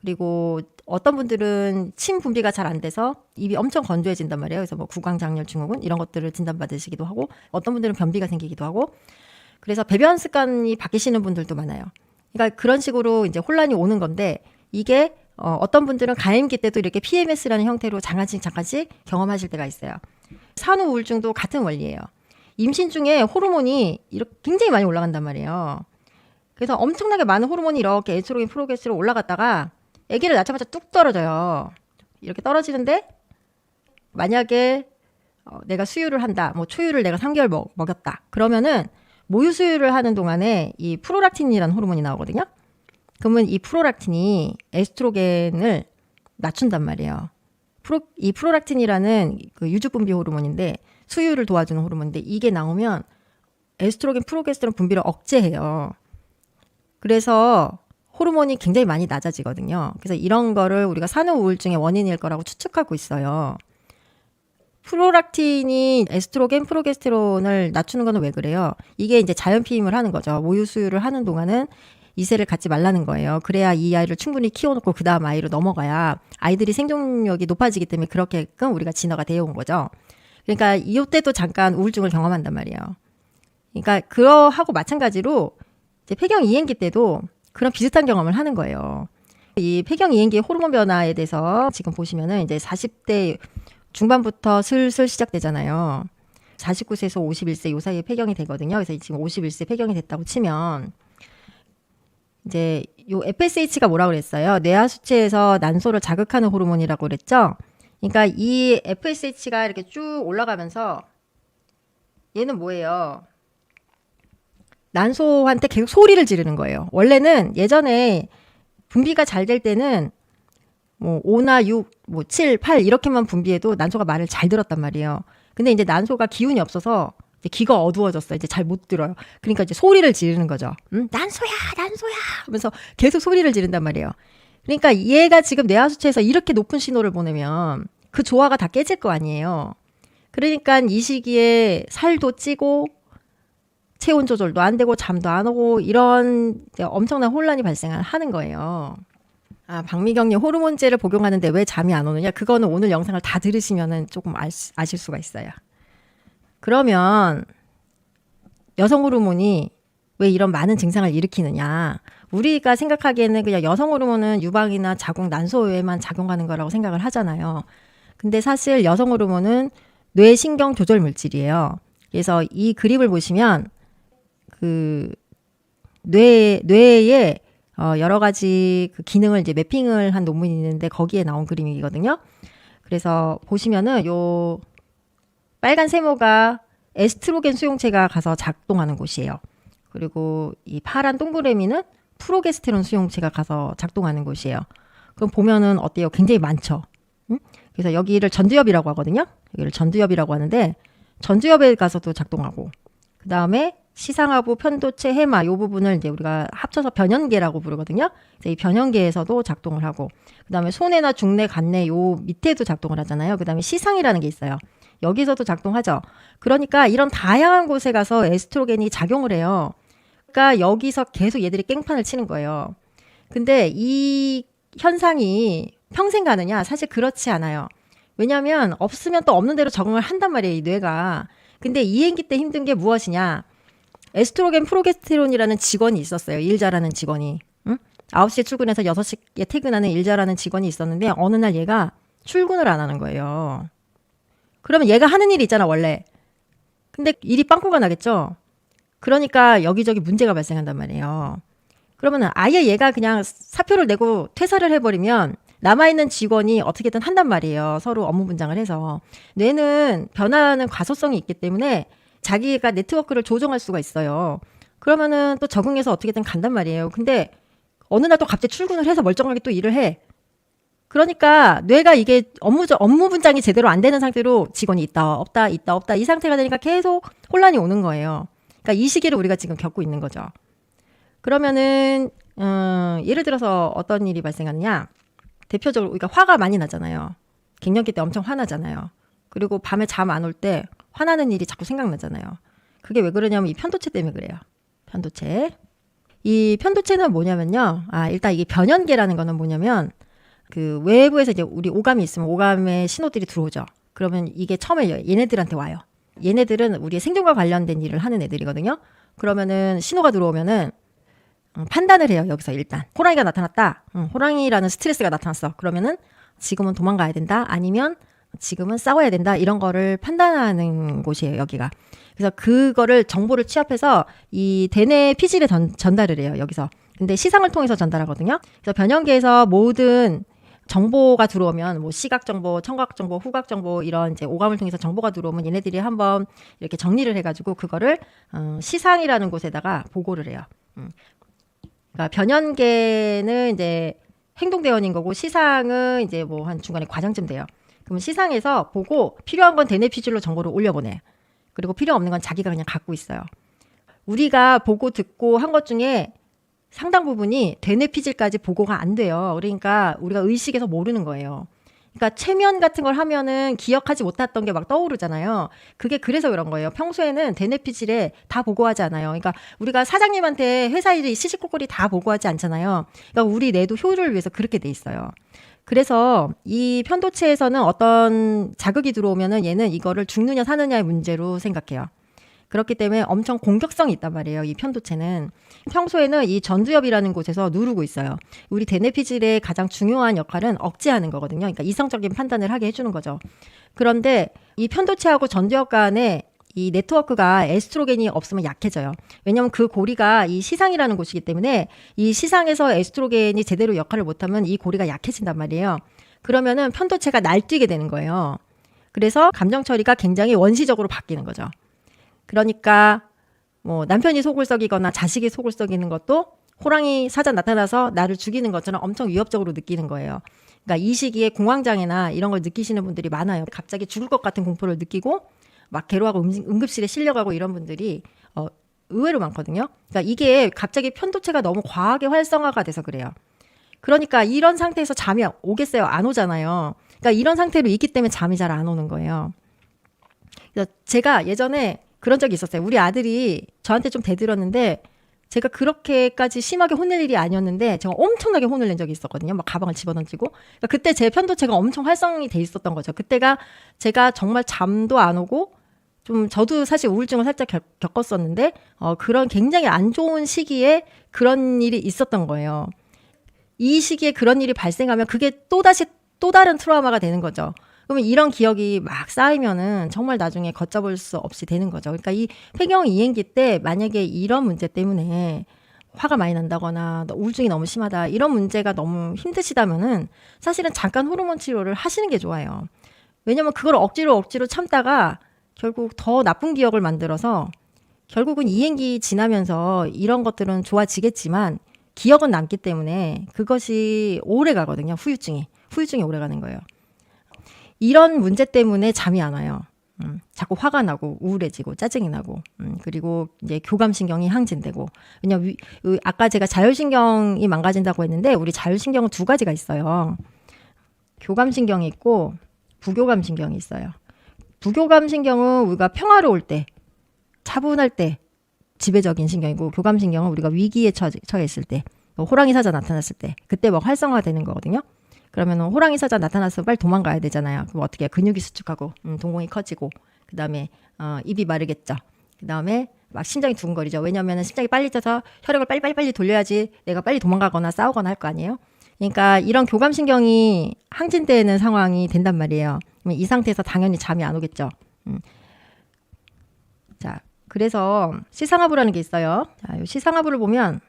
그리고 어떤 분들은 침 분비가 잘 안 돼서 입이 엄청 건조해진단 말이에요. 그래서 뭐 구강장열 증후군 이런 것들을 진단받으시기도 하고 어떤 분들은 변비가 생기기도 하고 그래서 배변 습관이 바뀌시는 분들도 많아요. 그러니까 그런 식으로 이제 혼란이 오는 건데 이게 어떤 분들은 가임기 때도 이렇게 PMS라는 형태로 잠깐씩 경험하실 때가 있어요. 산후 우울증도 같은 원리예요. 임신 중에 호르몬이 이렇게 굉장히 많이 올라간단 말이에요. 그래서 엄청나게 많은 호르몬이 이렇게 에스트로겐, 프로게스테론 올라갔다가 아기를 낳자마자 뚝 떨어져요. 이렇게 떨어지는데 만약에 내가 수유를 한다. 뭐 초유를 내가 3개월 먹였다. 그러면은 모유 수유를 하는 동안에 이 프롤락틴이라는 호르몬이 나오거든요. 그러면 이 프롤락틴이 에스트로겐을 낮춘단 말이에요. 이 프롤락틴이라는 그 유주 분비 호르몬인데 수유를 도와주는 호르몬인데 이게 나오면 에스트로겐, 프로게스테론 분비를 억제해요. 그래서 호르몬이 굉장히 많이 낮아지거든요. 그래서 이런 거를 우리가 산후 우울증의 원인일 거라고 추측하고 있어요. 프롤락틴이 에스트로겐, 프로게스테론을 낮추는 건 왜 그래요? 이게 이제 자연 피임을 하는 거죠. 모유 수유를 하는 동안은 이세를 갖지 말라는 거예요. 그래야 이 아이를 충분히 키워놓고 그 다음 아이로 넘어가야 아이들이 생존력이 높아지기 때문에 그렇게끔 우리가 진화가 되어 온 거죠. 그러니까 이때도 잠깐 우울증을 경험한단 말이에요. 그러니까 그러하고 마찬가지로 이제 폐경 이행기 때도 그런 비슷한 경험을 하는 거예요. 이 폐경 이행기 호르몬 변화에 대해서 지금 보시면은 이제 40대 중반부터 슬슬 시작되잖아요. 49세에서 51세 요 사이에 폐경이 되거든요. 그래서 지금 51세 폐경이 됐다고 치면 이제 요 FSH가 뭐라고 그랬어요? 뇌하수체에서 난소를 자극하는 호르몬이라고 그랬죠? 그러니까 이 FSH가 이렇게 쭉 올라가면서 얘는 뭐예요? 난소한테 계속 소리를 지르는 거예요. 원래는 예전에 분비가 잘 될 때는 뭐 5나 6, 뭐 7, 8 이렇게만 분비해도 난소가 말을 잘 들었단 말이에요. 근데 이제 난소가 기운이 없어서 이제 귀가 어두워졌어요. 이제 잘 못 들어요. 그러니까 이제 소리를 지르는 거죠. 난소야, 난소야 하면서 계속 소리를 지른단 말이에요. 그러니까 얘가 지금 뇌하수체에서 이렇게 높은 신호를 보내면 그 조화가 다 깨질 거 아니에요. 그러니까 이 시기에 살도 찌고 체온 조절도 안 되고 잠도 안 오고 이런 엄청난 혼란이 발생하는 거예요. 박미경님 호르몬제를 복용하는데 왜 잠이 안 오느냐? 그거는 오늘 영상을 다 들으시면은 조금 아실 수가 있어요. 그러면 여성 호르몬이 왜 이런 많은 증상을 일으키느냐? 우리가 생각하기에는 그냥 여성 호르몬은 유방이나 자궁, 난소에만 작용하는 거라고 생각을 하잖아요. 근데 사실 여성 호르몬은 뇌신경 조절 물질이에요. 그래서 이 그림을 보시면 그 뇌에 여러 가지 그 기능을 이제 매핑을 한 논문이 있는데 거기에 나온 그림이거든요. 그래서 보시면은 요 빨간 세모가 에스트로겐 수용체가 가서 작동하는 곳이에요. 그리고 이 파란 동그라미는 프로게스테론 수용체가 가서 작동하는 곳이에요. 그럼 보면은 어때요? 굉장히 많죠. 응? 그래서 여기를 전두엽이라고 하거든요. 여기를 전두엽이라고 하는데 전두엽에 가서도 작동하고 그 다음에 시상하부, 편도체, 해마 이 부분을 이제 우리가 합쳐서 변연계라고 부르거든요. 그래서 이 변연계에서도 작동을 하고 그 다음에 손해나 중내, 간내 요 밑에도 작동을 하잖아요. 그 다음에 시상이라는 게 있어요. 여기서도 작동하죠. 그러니까 이런 다양한 곳에 가서 에스트로겐이 작용을 해요. 그러니까 여기서 계속 얘들이 깽판을 치는 거예요. 근데 이 현상이 평생 가느냐? 사실 그렇지 않아요. 왜냐하면 없으면 또 없는 대로 적응을 한단 말이에요, 이 뇌가. 근데 이행기 때 힘든 게 무엇이냐? 에스트로겐 프로게스테론이라는 직원이 있었어요. 일 잘하는 직원이. 응? 9시에 출근해서 6시에 퇴근하는 일 잘하는 직원이 있었는데 어느 날 얘가 출근을 안 하는 거예요. 그러면 얘가 하는 일이 있잖아, 원래. 근데 일이 빵꾸가 나겠죠? 그러니까 여기저기 문제가 발생한단 말이에요. 그러면 아예 얘가 그냥 사표를 내고 퇴사를 해버리면 남아있는 직원이 어떻게든 한단 말이에요. 서로 업무 분장을 해서. 뇌는 변화하는 과소성이 있기 때문에 자기가 네트워크를 조정할 수가 있어요. 그러면은 또 적응해서 어떻게든 간단 말이에요. 근데 어느 날 또 갑자기 출근을 해서 멀쩡하게 또 일을 해. 그러니까 뇌가 이게 업무 분장이 제대로 안 되는 상태로 직원이 있다, 없다, 있다, 없다 이 상태가 되니까 계속 혼란이 오는 거예요. 그러니까 이 시기를 우리가 지금 겪고 있는 거죠. 그러면은 예를 들어서 어떤 일이 발생하느냐. 대표적으로 우리가 화가 많이 나잖아요. 갱년기 때 엄청 화나잖아요. 그리고 밤에 잠 안 올 때 화나는 일이 자꾸 생각나잖아요. 그게 왜 그러냐면 이 편도체 때문에 그래요. 편도체. 이 편도체는 뭐냐면요. 일단 이게 변연계라는 거는 뭐냐면 그 외부에서 이제 우리 오감이 있으면 오감의 신호들이 들어오죠. 그러면 이게 처음에 얘네들한테 와요. 얘네들은 우리의 생존과 관련된 일을 하는 애들이거든요. 그러면은 신호가 들어오면은 판단을 해요. 여기서 일단 호랑이가 나타났다. 호랑이라는 스트레스가 나타났어. 그러면은 지금은 도망가야 된다. 아니면 지금은 싸워야 된다. 이런 거를 판단하는 곳이에요. 여기가. 그래서 그거를 정보를 취합해서 이 대뇌 피질에 전달을 해요. 여기서. 근데 시상을 통해서 전달하거든요. 그래서 변연계에서 모든 정보가 들어오면 뭐 시각 정보, 청각 정보, 후각 정보 이런 이제 오감을 통해서 정보가 들어오면 얘네들이 한번 이렇게 정리를 해가지고 그거를 시상이라는 곳에다가 보고를 해요. 그러니까 변연계는 이제 행동대원인 거고 시상은 이제 뭐 한 중간에 과장쯤 돼요. 그럼 시상에서 보고 필요한 건 대뇌 피질로 정보를 올려보내. 그리고 필요 없는 건 자기가 그냥 갖고 있어요. 우리가 보고 듣고 한 것 중에 상당 부분이 대뇌 피질까지 보고가 안 돼요. 그러니까 우리가 의식에서 모르는 거예요. 그러니까 최면 같은 걸 하면은 기억하지 못했던 게 막 떠오르잖아요. 그게 그래서 그런 거예요. 평소에는 대뇌 피질에 다 보고하지 않아요. 그러니까 우리가 사장님한테 회사 일이 시시콜콜이 다 보고하지 않잖아요. 그러니까 우리 뇌도 효율을 위해서 그렇게 돼 있어요. 그래서 이 편도체에서는 어떤 자극이 들어오면은 얘는 이거를 죽느냐 사느냐의 문제로 생각해요. 그렇기 때문에 엄청 공격성이 있단 말이에요. 이 편도체는. 평소에는 이 전두엽이라는 곳에서 누르고 있어요. 우리 대뇌 피질의 가장 중요한 역할은 억제하는 거거든요. 그러니까 이성적인 판단을 하게 해주는 거죠. 그런데 이 편도체하고 전두엽 간에 이 네트워크가 에스트로겐이 없으면 약해져요. 왜냐하면 그 고리가 이 시상이라는 곳이기 때문에 이 시상에서 에스트로겐이 제대로 역할을 못하면 이 고리가 약해진단 말이에요. 그러면은 편도체가 날뛰게 되는 거예요. 그래서 감정 처리가 굉장히 원시적으로 바뀌는 거죠. 그러니까 뭐 남편이 속을 썩이거나 자식이 속을 썩이는 것도 호랑이 사자 나타나서 나를 죽이는 것처럼 엄청 위협적으로 느끼는 거예요. 그러니까 이 시기에 공황장애나 이런 걸 느끼시는 분들이 많아요. 갑자기 죽을 것 같은 공포를 느끼고 막 괴로워하고 응급실에 실려가고 이런 분들이 의외로 많거든요. 그러니까 이게 갑자기 편도체가 너무 과하게 활성화가 돼서 그래요. 그러니까 이런 상태에서 잠이 오겠어요? 안 오잖아요. 그러니까 이런 상태로 있기 때문에 잠이 잘 안 오는 거예요. 그래서 제가 예전에 그런 적이 있었어요. 우리 아들이 저한테 좀 대들었는데 제가 그렇게까지 심하게 혼낼 일이 아니었는데 제가 엄청나게 혼을 낸 적이 있었거든요. 막 가방을 집어던지고. 그러니까 그때 제 편도체가 엄청 활성이 돼 있었던 거죠. 그때가 제가 정말 잠도 안 오고 좀 저도 사실 우울증을 살짝 겪었었는데 그런 굉장히 안 좋은 시기에 그런 일이 있었던 거예요. 이 시기에 그런 일이 발생하면 그게 또다시 또 다른 트라우마가 되는 거죠. 그러면 이런 기억이 막 쌓이면은 정말 나중에 걷잡을 수 없이 되는 거죠. 그러니까 이 폐경 이행기 때 만약에 이런 문제 때문에 화가 많이 난다거나 우울증이 너무 심하다 이런 문제가 너무 힘드시다면은 사실은 잠깐 호르몬 치료를 하시는 게 좋아요. 왜냐면 그걸 억지로 참다가 결국 더 나쁜 기억을 만들어서 결국은 이행기 지나면서 이런 것들은 좋아지겠지만 기억은 남기 때문에 그것이 오래 가거든요. 후유증이 오래 가는 거예요. 이런 문제 때문에 잠이 안 와요. 자꾸 화가 나고 우울해지고 짜증이 나고 그리고 이제 교감신경이 항진되고 왜냐면 아까 제가 자율신경이 망가진다고 했는데 우리 자율신경은 두 가지가 있어요. 교감신경이 있고 부교감신경이 있어요. 부교감신경은 우리가 평화로울 때 차분할 때 지배적인 신경이고 교감신경은 우리가 위기에 처해 있을 때 호랑이 사자 나타났을 때 그때 막 활성화되는 거거든요. 그러면 호랑이 사자 나타나서 빨리 도망가야 되잖아요. 그럼 어떻게 해요? 근육이 수축하고 동공이 커지고 그다음에 입이 마르겠죠. 그다음에 막 심장이 두근거리죠. 왜냐하면 심장이 빨리 뛰어서 혈액을 빨리 돌려야지 내가 빨리 도망가거나 싸우거나 할 거 아니에요. 그러니까 이런 교감신경이 항진되는 상황이 된단 말이에요. 그러면 이 상태에서 당연히 잠이 안 오겠죠. 자, 그래서 시상하부라는 게 있어요. 자, 이 시상하부를 보면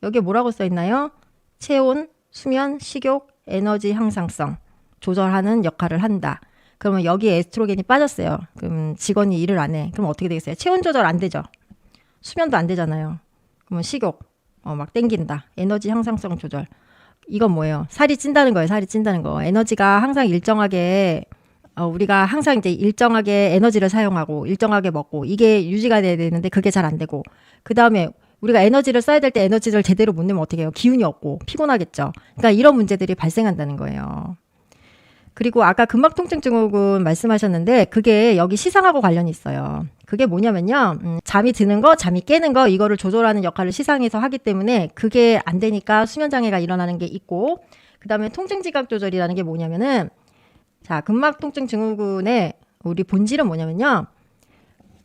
여기에 뭐라고 써 있나요? 체온, 수면, 식욕, 에너지 향상성 조절하는 역할을 한다. 그러면 여기에 에스트로겐이 빠졌어요. 그럼 직원이 일을 안 해. 그럼 어떻게 되겠어요? 체온 조절 안 되죠. 수면도 안 되잖아요. 그러면 식욕 막 땡긴다. 에너지 향상성 조절. 이건 뭐예요? 살이 찐다는 거예요. 살이 찐다는 거. 에너지가 항상 일정하게 우리가 항상 이제 일정하게 에너지를 사용하고 일정하게 먹고 이게 유지가 돼야 되는데 그게 잘 안 되고 그 다음에 우리가 에너지를 써야 될 때 에너지를 제대로 못 내면 어떻게 해요? 기운이 없고 피곤하겠죠. 그러니까 이런 문제들이 발생한다는 거예요. 그리고 아까 근막통증 증후군 말씀하셨는데 그게 여기 시상하고 관련이 있어요. 그게 뭐냐면요. 잠이 드는 거, 잠이 깨는 거 이거를 조절하는 역할을 시상에서 하기 때문에 그게 안 되니까 수면장애가 일어나는 게 있고 그다음에 통증지각 조절이라는 게 뭐냐면은 자, 근막통증 증후군의 우리 본질은 뭐냐면요.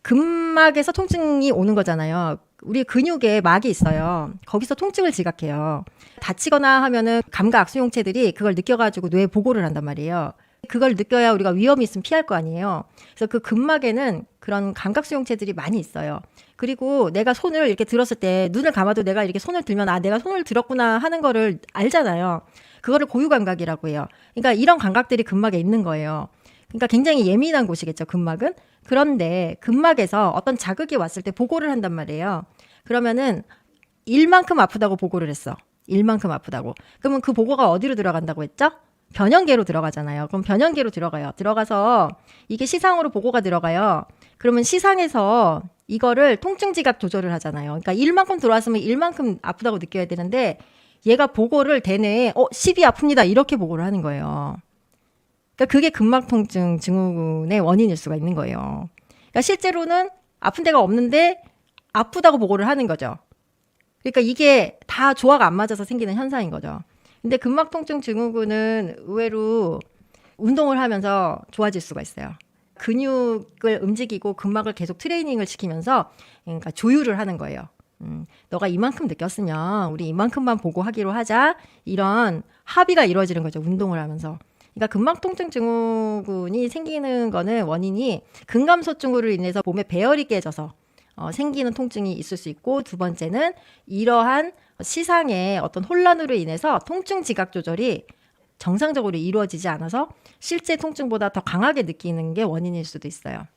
근막에서 통증이 오는 거잖아요. 우리 근육에 막이 있어요. 거기서 통증을 지각해요. 다치거나 하면은 감각악수용체들이 그걸 느껴가지고 뇌에 보고를 한단 말이에요. 그걸 느껴야 우리가 위험이 있으면 피할 거 아니에요. 그래서 그 근막에는 그런 감각수용체들이 많이 있어요. 그리고 내가 손을 이렇게 들었을 때 눈을 감아도 내가 이렇게 손을 들면 내가 손을 들었구나 하는 거를 알잖아요. 그거를 고유감각이라고 해요. 그러니까 이런 감각들이 근막에 있는 거예요. 그러니까 굉장히 예민한 곳이겠죠, 근막은. 그런데 근막에서 어떤 자극이 왔을 때 보고를 한단 말이에요. 그러면은 일만큼 아프다고 보고를 했어. 일만큼 아프다고. 그러면 그 보고가 어디로 들어간다고 했죠? 변형계로 들어가잖아요. 그럼 변형계로 들어가요. 들어가서 이게 시상으로 보고가 들어가요. 그러면 시상에서 이거를 통증지각 조절을 하잖아요. 그러니까 일만큼 들어왔으면 일만큼 아프다고 느껴야 되는데 얘가 보고를 대뇌에 10이 아픕니다. 이렇게 보고를 하는 거예요. 그러니까 그게 근막통증 증후군의 원인일 수가 있는 거예요. 그러니까 실제로는 아픈 데가 없는데 아프다고 보고를 하는 거죠. 그러니까 이게 다 조화가 안 맞아서 생기는 현상인 거죠. 근데 근막통증 증후군은 의외로 운동을 하면서 좋아질 수가 있어요. 근육을 움직이고 근막을 계속 트레이닝을 시키면서 그러니까 조율을 하는 거예요. 너가 이만큼 느꼈으면 우리 이만큼만 보고 하기로 하자. 이런 합의가 이루어지는 거죠. 운동을 하면서. 그러니까 근막통증 증후군이 생기는 거는 원인이 근감소증후로 인해서 몸에 배열이 깨져서 생기는 통증이 있을 수 있고 두 번째는 이러한 시상의 어떤 혼란으로 인해서 통증 지각 조절이 정상적으로 이루어지지 않아서 실제 통증보다 더 강하게 느끼는 게 원인일 수도 있어요.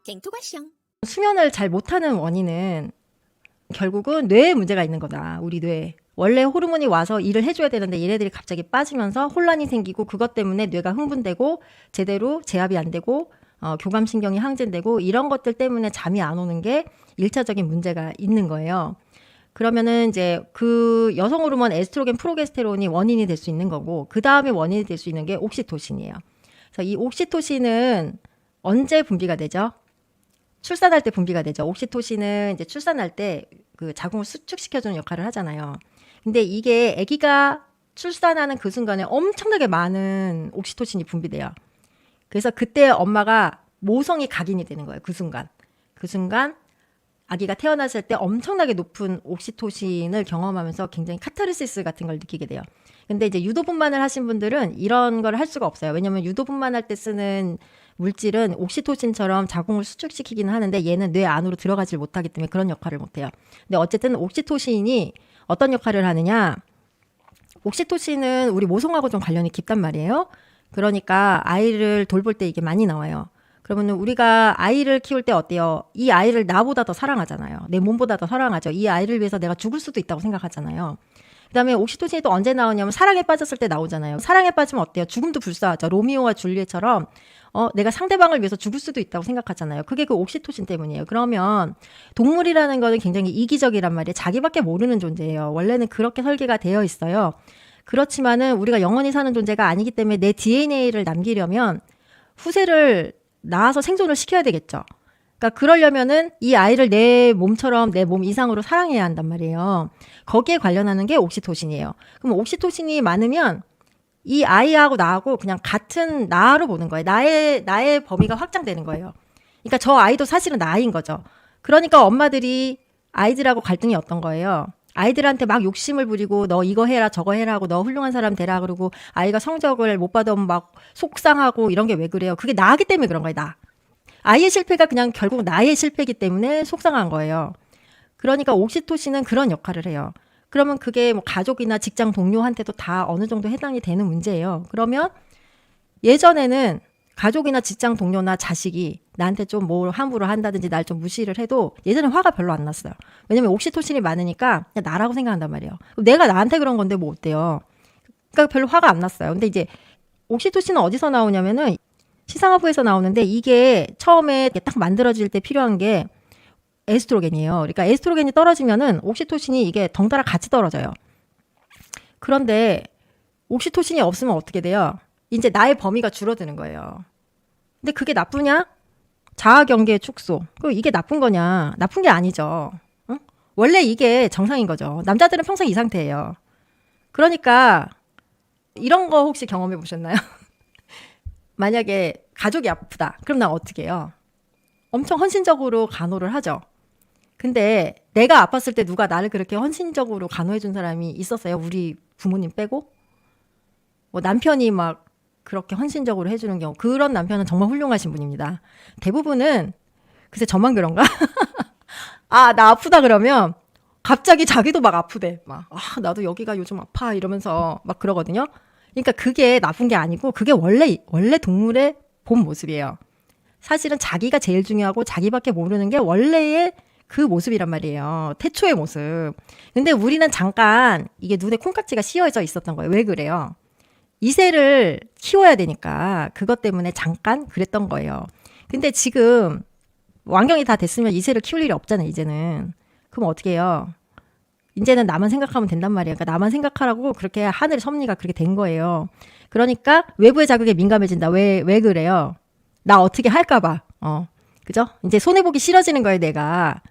갱토가시형. 수면을 잘 못하는 원인은 결국은 뇌에 문제가 있는 거다. 우리 뇌에. 원래 호르몬이 와서 일을 해줘야 되는데 얘네들이 갑자기 빠지면서 혼란이 생기고 그것 때문에 뇌가 흥분되고 제대로 제압이 안 되고 교감신경이 항진되고 이런 것들 때문에 잠이 안 오는 게 1차적인 문제가 있는 거예요. 그러면은 이제 그 여성 호르몬 에스트로겐, 프로게스테론이 원인이 될 수 있는 거고 그 다음에 원인이 될 수 있는 게 옥시토신이에요. 그래서 이 옥시토신은 언제 분비가 되죠? 출산할 때 분비가 되죠. 옥시토신은 이제 출산할 때 그 자궁을 수축시켜주는 역할을 하잖아요. 근데 이게 아기가 출산하는 그 순간에 엄청나게 많은 옥시토신이 분비돼요. 그래서 그때 엄마가 모성이 각인이 되는 거예요. 그 순간 아기가 태어났을 때 엄청나게 높은 옥시토신을 경험하면서 굉장히 카타르시스 같은 걸 느끼게 돼요. 근데 이제 유도분만을 하신 분들은 이런 걸 할 수가 없어요. 왜냐면 유도분만할 때 쓰는 물질은 옥시토신처럼 자궁을 수축시키기는 하는데 얘는 뇌 안으로 들어가질 못하기 때문에 그런 역할을 못해요. 근데 어쨌든 옥시토신이 어떤 역할을 하느냐? 옥시토신은 우리 모성하고 좀 관련이 깊단 말이에요. 그러니까 아이를 돌볼 때 이게 많이 나와요. 그러면 우리가 아이를 키울 때 어때요? 이 아이를 나보다 더 사랑하잖아요. 내 몸보다 더 사랑하죠. 이 아이를 위해서 내가 죽을 수도 있다고 생각하잖아요. 그다음에 옥시토신이 또 언제 나오냐면 사랑에 빠졌을 때 나오잖아요. 사랑에 빠지면 어때요? 죽음도 불사하죠. 로미오와 줄리엣처럼 내가 상대방을 위해서 죽을 수도 있다고 생각하잖아요. 그게 그 옥시토신 때문이에요. 그러면 동물이라는 거는 굉장히 이기적이란 말이에요. 자기밖에 모르는 존재예요. 원래는 그렇게 설계가 되어 있어요. 그렇지만은 우리가 영원히 사는 존재가 아니기 때문에 내 DNA를 남기려면 후세를 낳아서 생존을 시켜야 되겠죠. 그러니까 그러려면은 이 아이를 내 몸처럼 내 몸 이상으로 사랑해야 한단 말이에요. 거기에 관련하는 게 옥시토신이에요. 그럼 옥시토신이 많으면 이 아이하고 나하고 그냥 같은 나로 보는 거예요. 나의 범위가 확장되는 거예요. 그러니까 저 아이도 사실은 나인 거죠. 그러니까 엄마들이 아이들하고 갈등이 어떤 거예요. 아이들한테 막 욕심을 부리고 너 이거 해라 저거 해라 하고 너 훌륭한 사람 되라 그러고 아이가 성적을 못 받으면 막 속상하고 이런 게 왜 그래요? 그게 나기 때문에 그런 거예요. 나. 아이의 실패가 그냥 결국 나의 실패이기 때문에 속상한 거예요. 그러니까 옥시토신은 그런 역할을 해요. 그러면 그게 뭐 가족이나 직장 동료한테도 다 어느 정도 해당이 되는 문제예요. 그러면 예전에는 가족이나 직장 동료나 자식이 나한테 좀 뭘 함부로 한다든지 날 좀 무시를 해도 예전에 화가 별로 안 났어요. 왜냐면 옥시토신이 많으니까 그냥 나라고 생각한단 말이에요. 내가 나한테 그런 건데 뭐 어때요? 그러니까 별로 화가 안 났어요. 근데 이제 옥시토신은 어디서 나오냐면은 시상하부에서 나오는데 이게 처음에 딱 만들어질 때 필요한 게 에스트로겐이에요. 그러니까 에스트로겐이 떨어지면은 옥시토신이 이게 덩달아 같이 떨어져요. 그런데 옥시토신이 없으면 어떻게 돼요? 이제 나의 범위가 줄어드는 거예요. 근데 그게 나쁘냐? 자아 경계의 축소. 그럼 이게 나쁜 거냐? 나쁜 게 아니죠. 응? 원래 이게 정상인 거죠. 남자들은 평생 이 상태예요. 그러니까 이런 거 혹시 경험해 보셨나요? 만약에 가족이 아프다. 그럼 난 어떻게 해요? 엄청 헌신적으로 간호를 하죠. 근데 내가 아팠을 때 누가 나를 그렇게 헌신적으로 간호해 준 사람이 있었어요? 우리 부모님 빼고? 뭐 남편이 막 그렇게 헌신적으로 해주는 경우, 그런 남편은 정말 훌륭하신 분입니다. 대부분은 글쎄 저만 그런가? 아, 나 아프다 그러면 갑자기 자기도 막 아프대. 막 나도 여기가 요즘 아파 이러면서 막 그러거든요. 그러니까 그게 나쁜 게 아니고 그게 원래 동물의 본 모습이에요. 사실은 자기가 제일 중요하고 자기밖에 모르는 게 원래의 그 모습이란 말이에요. 태초의 모습. 근데 우리는 잠깐 이게 눈에 콩깍지가 씌어져 있었던 거예요. 왜 그래요? 이세를 키워야 되니까 그것 때문에 잠깐 그랬던 거예요. 근데 지금 완경이 다 됐으면 이세를 키울 일이 없잖아요. 이제는. 그럼 어떻게 해요? 이제는 나만 생각하면 된단 말이에요. 그러니까 나만 생각하라고 그렇게 하늘의 섭리가 그렇게 된 거예요. 그러니까 외부의 자극에 민감해진다. 왜 그래요? 나 어떻게 할까봐. 그죠? 이제 손해보기 싫어지는 거예요, 내가.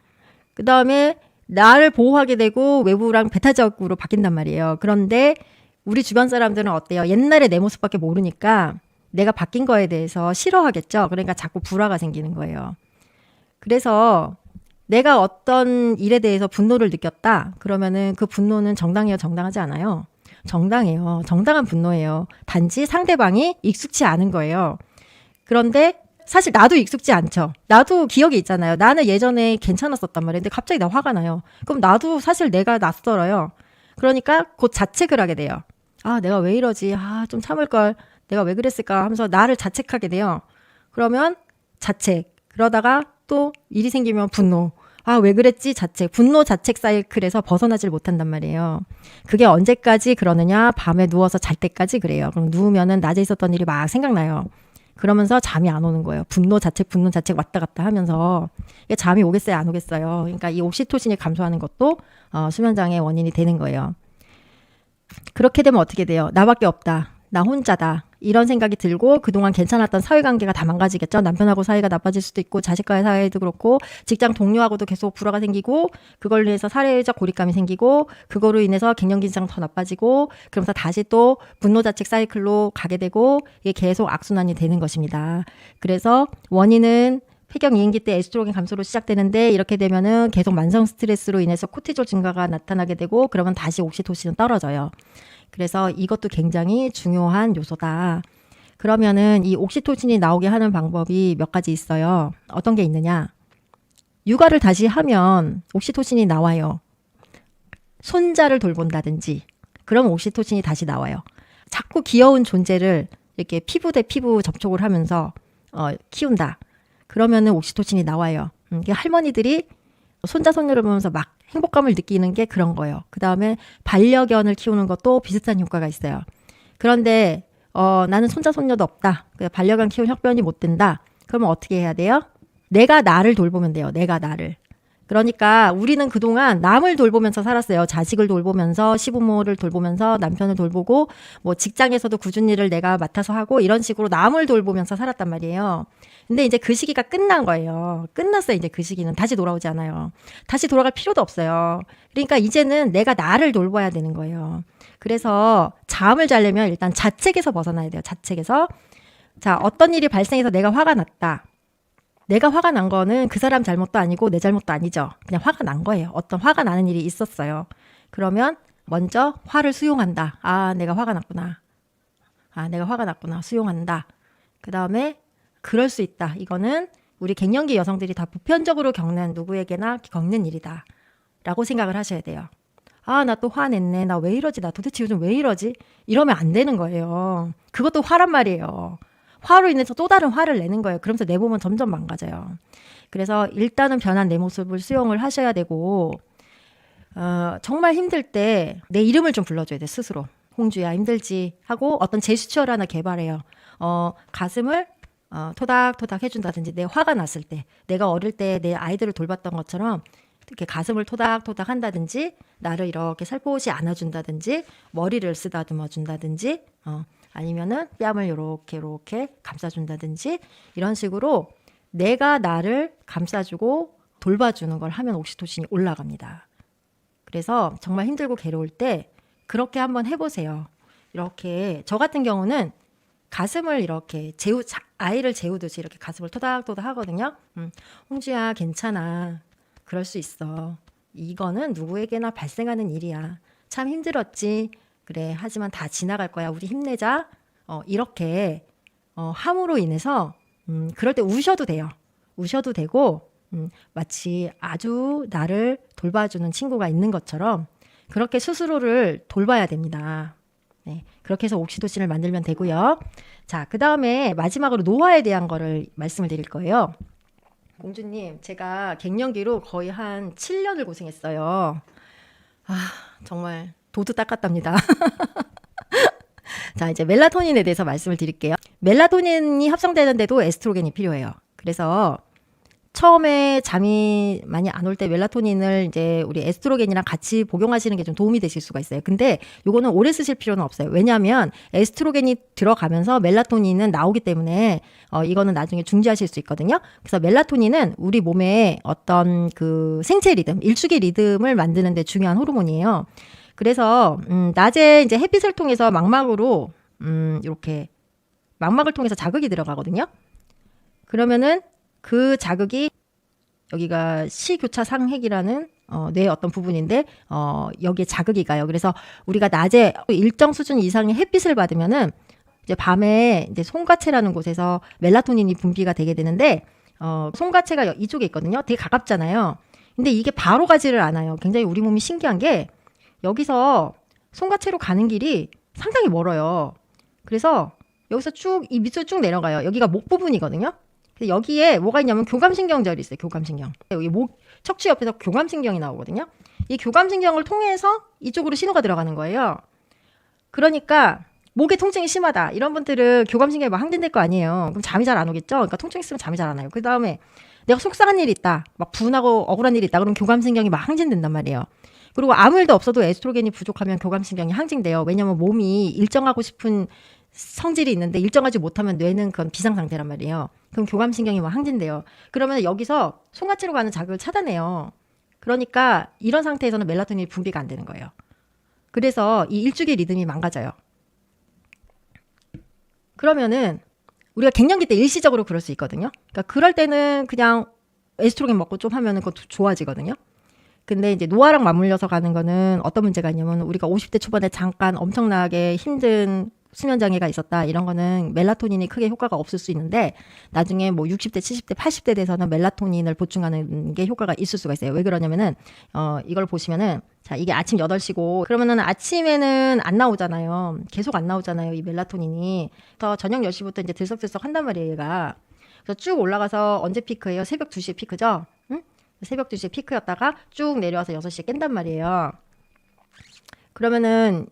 그 다음에 나를 보호하게 되고 외부랑 배타적으로 바뀐단 말이에요. 그런데 우리 주변 사람들은 어때요? 옛날에 내 모습밖에 모르니까 내가 바뀐 거에 대해서 싫어하겠죠? 그러니까 자꾸 불화가 생기는 거예요. 그래서 내가 어떤 일에 대해서 분노를 느꼈다. 그러면은 그 분노는 정당해요? 정당하지 않아요? 정당해요. 정당한 분노예요. 단지 상대방이 익숙치 않은 거예요. 그런데 사실 나도 익숙지 않죠. 나도 기억이 있잖아요. 나는 예전에 괜찮았었단 말이에요. 근데 갑자기 나 화가 나요. 그럼 나도 사실 내가 낯설어요. 그러니까 곧 자책을 하게 돼요. 아, 내가 왜 이러지? 아, 좀 참을 걸. 내가 왜 그랬을까? 하면서 나를 자책하게 돼요. 그러면 자책. 그러다가 또 일이 생기면 분노. 아, 왜 그랬지? 자책. 분노 자책 사이클에서 벗어나질 못한단 말이에요. 그게 언제까지 그러느냐? 밤에 누워서 잘 때까지 그래요. 그럼 누우면은 낮에 있었던 일이 막 생각나요. 그러면서 잠이 안 오는 거예요. 분노 자책 왔다 갔다 하면서 이게 잠이 오겠어요, 안 오겠어요. 그러니까 이 옥시토신이 감소하는 것도 수면장애 원인이 되는 거예요. 그렇게 되면 어떻게 돼요? 나밖에 없다. 나 혼자다. 이런 생각이 들고 그동안 괜찮았던 사회관계가 다 망가지겠죠. 남편하고 사이가 나빠질 수도 있고 자식과의 사이도 그렇고 직장 동료하고도 계속 불화가 생기고 그걸로 인해서 사회적 고립감이 생기고 그거로 인해서 갱년기증 더 나빠지고 그러면서 다시 또 분노자책 사이클로 가게 되고 이게 계속 악순환이 되는 것입니다. 그래서 원인은 폐경 이행기 때 에스트로겐 감소로 시작되는데 이렇게 되면은 계속 만성 스트레스로 인해서 코티졸 증가가 나타나게 되고 그러면 다시 옥시토신은 떨어져요. 그래서 이것도 굉장히 중요한 요소다. 그러면은 이 옥시토신이 나오게 하는 방법이 몇 가지 있어요. 어떤 게 있느냐? 육아를 다시 하면 옥시토신이 나와요. 손자를 돌본다든지 그러면 옥시토신이 다시 나와요. 자꾸 귀여운 존재를 이렇게 피부 대 피부 접촉을 하면서 키운다. 그러면은 옥시토신이 나와요. 할머니들이 손자 손녀를 보면서 막 행복감을 느끼는 게 그런 거예요. 그 다음에 반려견을 키우는 것도 비슷한 효과가 있어요. 그런데 나는 손자 손녀도 없다. 반려견 키울 형편이 못 된다. 그러면 어떻게 해야 돼요? 내가 나를 돌보면 돼요. 내가 나를. 그러니까 우리는 그동안 남을 돌보면서 살았어요. 자식을 돌보면서, 시부모를 돌보면서, 남편을 돌보고, 뭐 직장에서도 굳은 일을 내가 맡아서 하고 이런 식으로 남을 돌보면서 살았단 말이에요. 근데 이제 그 시기가 끝난 거예요. 끝났어요. 이제 그 시기는 다시 돌아오지 않아요. 다시 돌아갈 필요도 없어요. 그러니까 이제는 내가 나를 돌봐야 되는 거예요. 그래서 잠을 자려면 일단 자책에서 벗어나야 돼요. 자책에서. 자, 어떤 일이 발생해서 내가 화가 났다. 내가 화가 난 거는 그 사람 잘못도 아니고 내 잘못도 아니죠. 그냥 화가 난 거예요. 어떤 화가 나는 일이 있었어요. 그러면 먼저 화를 수용한다. 아, 내가 화가 났구나. 아, 내가 화가 났구나. 수용한다. 그 다음에 그럴 수 있다. 이거는 우리 갱년기 여성들이 다 보편적으로 겪는 누구에게나 겪는 일이다. 라고 생각을 하셔야 돼요. 아, 나 또 화냈네. 나 왜 이러지? 나 도대체 요즘 왜 이러지? 이러면 안 되는 거예요. 그것도 화란 말이에요. 화로 인해서 또 다른 화를 내는 거예요. 그러면서 내 몸은 점점 망가져요. 그래서 일단은 변한 내 모습을 수용을 하셔야 되고 정말 힘들 때 내 이름을 좀 불러줘야 돼. 스스로. 홍주야 힘들지 하고 어떤 제스처를 하나 개발해요. 가슴을 토닥토닥 해준다든지 내 화가 났을 때 내가 어릴 때 내 아이들을 돌봤던 것처럼 이렇게 가슴을 토닥토닥 한다든지 나를 이렇게 살포시 안아준다든지 머리를 쓰다듬어 준다든지 아니면은 뺨을 요렇게 감싸준다든지 이런 식으로 내가 나를 감싸주고 돌봐주는 걸 하면 옥시토신이 올라갑니다. 그래서 정말 힘들고 괴로울 때 그렇게 한번 해보세요. 이렇게 저 같은 경우는 가슴을 이렇게 아이를 재우듯이 이렇게 가슴을 토닥토닥 하거든요. 홍주야 괜찮아. 그럴 수 있어. 이거는 누구에게나 발생하는 일이야. 참 힘들었지. 그래 하지만 다 지나갈 거야. 우리 힘내자. 이렇게 함으로 인해서 그럴 때 우셔도 돼요. 우셔도 되고 마치 아주 나를 돌봐주는 친구가 있는 것처럼 그렇게 스스로를 돌봐야 됩니다. 네, 그렇게 해서 옥시토신을 만들면 되고요. 자, 그 다음에 마지막으로 노화에 대한 거를 말씀을 드릴 거예요. 공주님, 제가 갱년기로 거의 한 7년을 고생했어요. 아, 정말 도두 닦았답니다. 자, 이제 멜라토닌에 대해서 말씀을 드릴게요. 멜라토닌이 합성되는데도 에스트로겐이 필요해요. 그래서 처음에 잠이 많이 안 올 때 멜라토닌을 이제 우리 에스트로겐이랑 같이 복용하시는 게 좀 도움이 되실 수가 있어요. 근데 요거는 오래 쓰실 필요는 없어요. 왜냐하면 에스트로겐이 들어가면서 멜라토닌은 나오기 때문에 이거는 나중에 중지하실 수 있거든요. 그래서 멜라토닌은 우리 몸의 어떤 그 생체 리듬, 일주기 리듬을 만드는 데 중요한 호르몬이에요. 그래서 낮에 이제 햇빛을 통해서 망막으로 이렇게 망막을 통해서 자극이 들어가거든요. 그러면은 그 자극이 여기가 시교차상핵이라는 뇌의 어떤 부분인데 여기에 자극이 가요. 그래서 우리가 낮에 일정 수준 이상의 햇빛을 받으면은 이제 밤에 이제 송가체라는 곳에서 멜라토닌이 분비가 되게 되는데 송가체가 이쪽에 있거든요. 되게 가깝잖아요. 근데 이게 바로 가지를 않아요. 굉장히 우리 몸이 신기한 게 여기서 송가체로 가는 길이 상당히 멀어요. 그래서 여기서 쭉 이 밑으로 쭉 내려가요. 여기가 목 부분이거든요. 여기에 뭐가 있냐면 교감신경절이 있어요. 교감신경. 여기 목 척추 옆에서 교감신경이 나오거든요. 이 교감신경을 통해서 이쪽으로 신호가 들어가는 거예요. 그러니까 목에 통증이 심하다. 이런 분들은 교감신경이 막 항진될 거 아니에요. 그럼 잠이 잘 안 오겠죠. 그러니까 통증 있으면 잠이 잘 안 와요. 그 다음에 내가 속상한 일이 있다. 막 분하고 억울한 일이 있다. 그럼 교감신경이 막 항진된단 말이에요. 그리고 아무 일도 없어도 에스트로겐이 부족하면 교감신경이 항진돼요. 왜냐면 몸이 일정하고 싶은 성질이 있는데 일정하지 못하면 뇌는 그건 비상 상태란 말이에요. 그럼 교감신경이 막 항진돼요. 그러면 여기서 송가체로 가는 자극을 차단해요. 그러니까 이런 상태에서는 멜라토닌이 분비가 안 되는 거예요. 그래서 이 일주기 리듬이 망가져요. 그러면은 우리가 갱년기 때 일시적으로 그럴 수 있거든요. 그러니까 그럴 때는 그냥 에스트로겐 먹고 좀 하면은 그것도 좋아지거든요. 근데 이제 노화랑 맞물려서 가는 거는 어떤 문제가 있냐면 우리가 50대 초반에 잠깐 엄청나게 힘든 수면 장애가 있었다. 이런 거는 멜라토닌이 크게 효과가 없을 수 있는데 나중에 뭐 60대, 70대, 80대 돼서는 멜라토닌을 보충하는 게 효과가 있을 수가 있어요. 왜 그러냐면은 이걸 보시면은 자, 이게 아침 8시고 그러면은 아침에는 안 나오잖아요. 계속 안 나오잖아요. 이 멜라토닌이. 그래서 저녁 10시부터 이제 들썩들썩 한단 말이에요, 얘가. 그래서 쭉 올라가서 언제 피크예요? 새벽 2시에 피크죠? 응? 새벽 2시에 피크였다가 쭉 내려와서 6시에 깬단 말이에요. 그러면은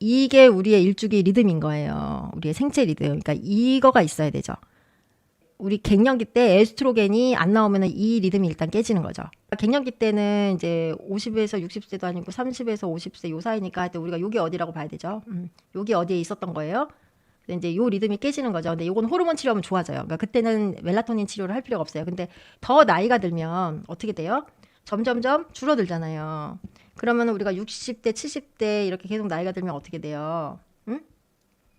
이게 우리의 일주기 리듬인 거예요. 우리의 생체 리듬. 그러니까 이거가 있어야 되죠. 우리 갱년기 때 에스트로겐이 안 나오면 이 리듬이 일단 깨지는 거죠. 갱년기 때는 이제 50에서 60세도 아니고 30에서 50세 요 사이니까 하여튼 우리가 요게 어디라고 봐야 되죠. 요게 어디에 있었던 거예요. 근데 이제 요 리듬이 깨지는 거죠. 근데 요건 호르몬 치료하면 좋아져요. 그러니까 그때는 멜라토닌 치료를 할 필요가 없어요. 근데 더 나이가 들면 어떻게 돼요? 점점점 줄어들잖아요. 그러면 우리가 60대, 70대 이렇게 계속 나이가 들면 어떻게 돼요? 응?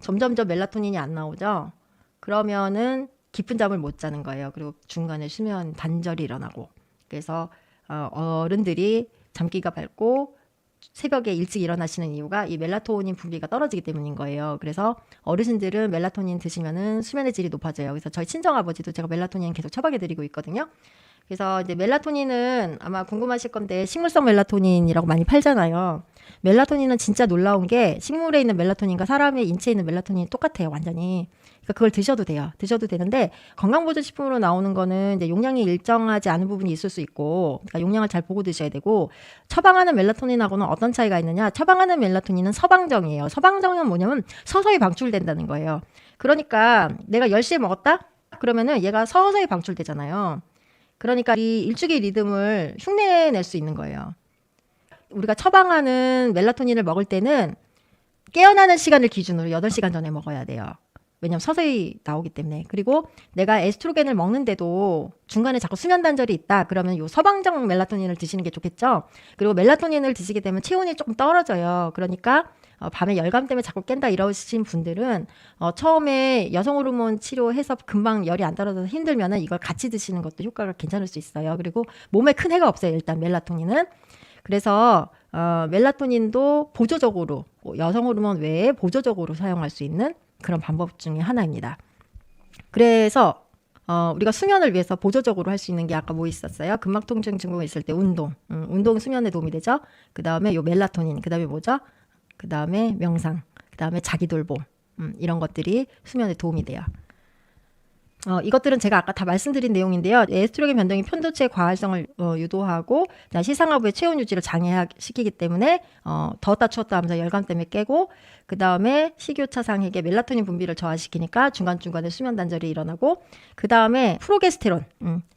점점점 멜라토닌이 안 나오죠? 그러면은 깊은 잠을 못 자는 거예요. 그리고 중간에 수면 단절이 일어나고. 그래서 어른들이 잠기가 밝고 새벽에 일찍 일어나시는 이유가 이 멜라토닌 분비가 떨어지기 때문인 거예요. 그래서 어르신들은 멜라토닌 드시면은 수면의 질이 높아져요. 그래서 저희 친정아버지도 제가 멜라토닌 계속 처방해 드리고 있거든요. 그래서 이제 멜라토닌은 아마 궁금하실 건데 식물성 멜라토닌이라고 많이 팔잖아요. 멜라토닌은 진짜 놀라운 게 식물에 있는 멜라토닌과 사람의 인체에 있는 멜라토닌이 똑같아요, 완전히. 그러니까 그걸 드셔도 돼요. 드셔도 되는데 건강보조식품으로 나오는 거는 이제 용량이 일정하지 않은 부분이 있을 수 있고, 그러니까 용량을 잘 보고 드셔야 되고, 처방하는 멜라토닌하고는 어떤 차이가 있느냐? 처방하는 멜라토닌은 서방정이에요. 서방정은 뭐냐면 서서히 방출된다는 거예요. 그러니까 내가 10시에 먹었다? 그러면은 얘가 서서히 방출되잖아요. 그러니까 이 일주기 리듬을 흉내낼 수 있는 거예요. 우리가 처방하는 멜라토닌을 먹을 때는 깨어나는 시간을 기준으로 8시간 전에 먹어야 돼요. 왜냐면 서서히 나오기 때문에. 그리고 내가 에스트로겐을 먹는데도 중간에 자꾸 수면 단절이 있다. 그러면 요 서방정 멜라토닌을 드시는 게 좋겠죠. 그리고 멜라토닌을 드시게 되면 체온이 조금 떨어져요. 그러니까 밤에 열감 때문에 자꾸 깬다 이러신 분들은 처음에 여성 호르몬 치료해서 금방 열이 안 떨어져서 힘들면은 이걸 같이 드시는 것도 효과가 괜찮을 수 있어요. 그리고 몸에 큰 해가 없어요. 일단 멜라토닌은. 그래서 멜라토닌도 보조적으로 여성 호르몬 외에 보조적으로 사용할 수 있는 그런 방법 중에 하나입니다. 그래서 우리가 수면을 위해서 보조적으로 할 수 있는 게 아까 뭐 있었어요? 근막통증 증후가 있을 때 운동. 운동 수면에 도움이 되죠. 그 다음에 요 멜라토닌. 그 다음에 뭐죠? 그 다음에 명상. 그 다음에 자기 돌봄. 이런 것들이 수면에 도움이 돼요. 이것들은 제가 아까 다 말씀드린 내용인데요. 에스트로겐 변동이 편도체 과활성을 유도하고 시상하부의 체온 유지를 장애시키기 때문에 더웠다 추웠다 하면서 열감 때문에 깨고, 그 다음에 식이요차상에게 멜라토닌 분비를 저하시키니까 중간중간에 수면 단절이 일어나고, 그 다음에 프로게스테론.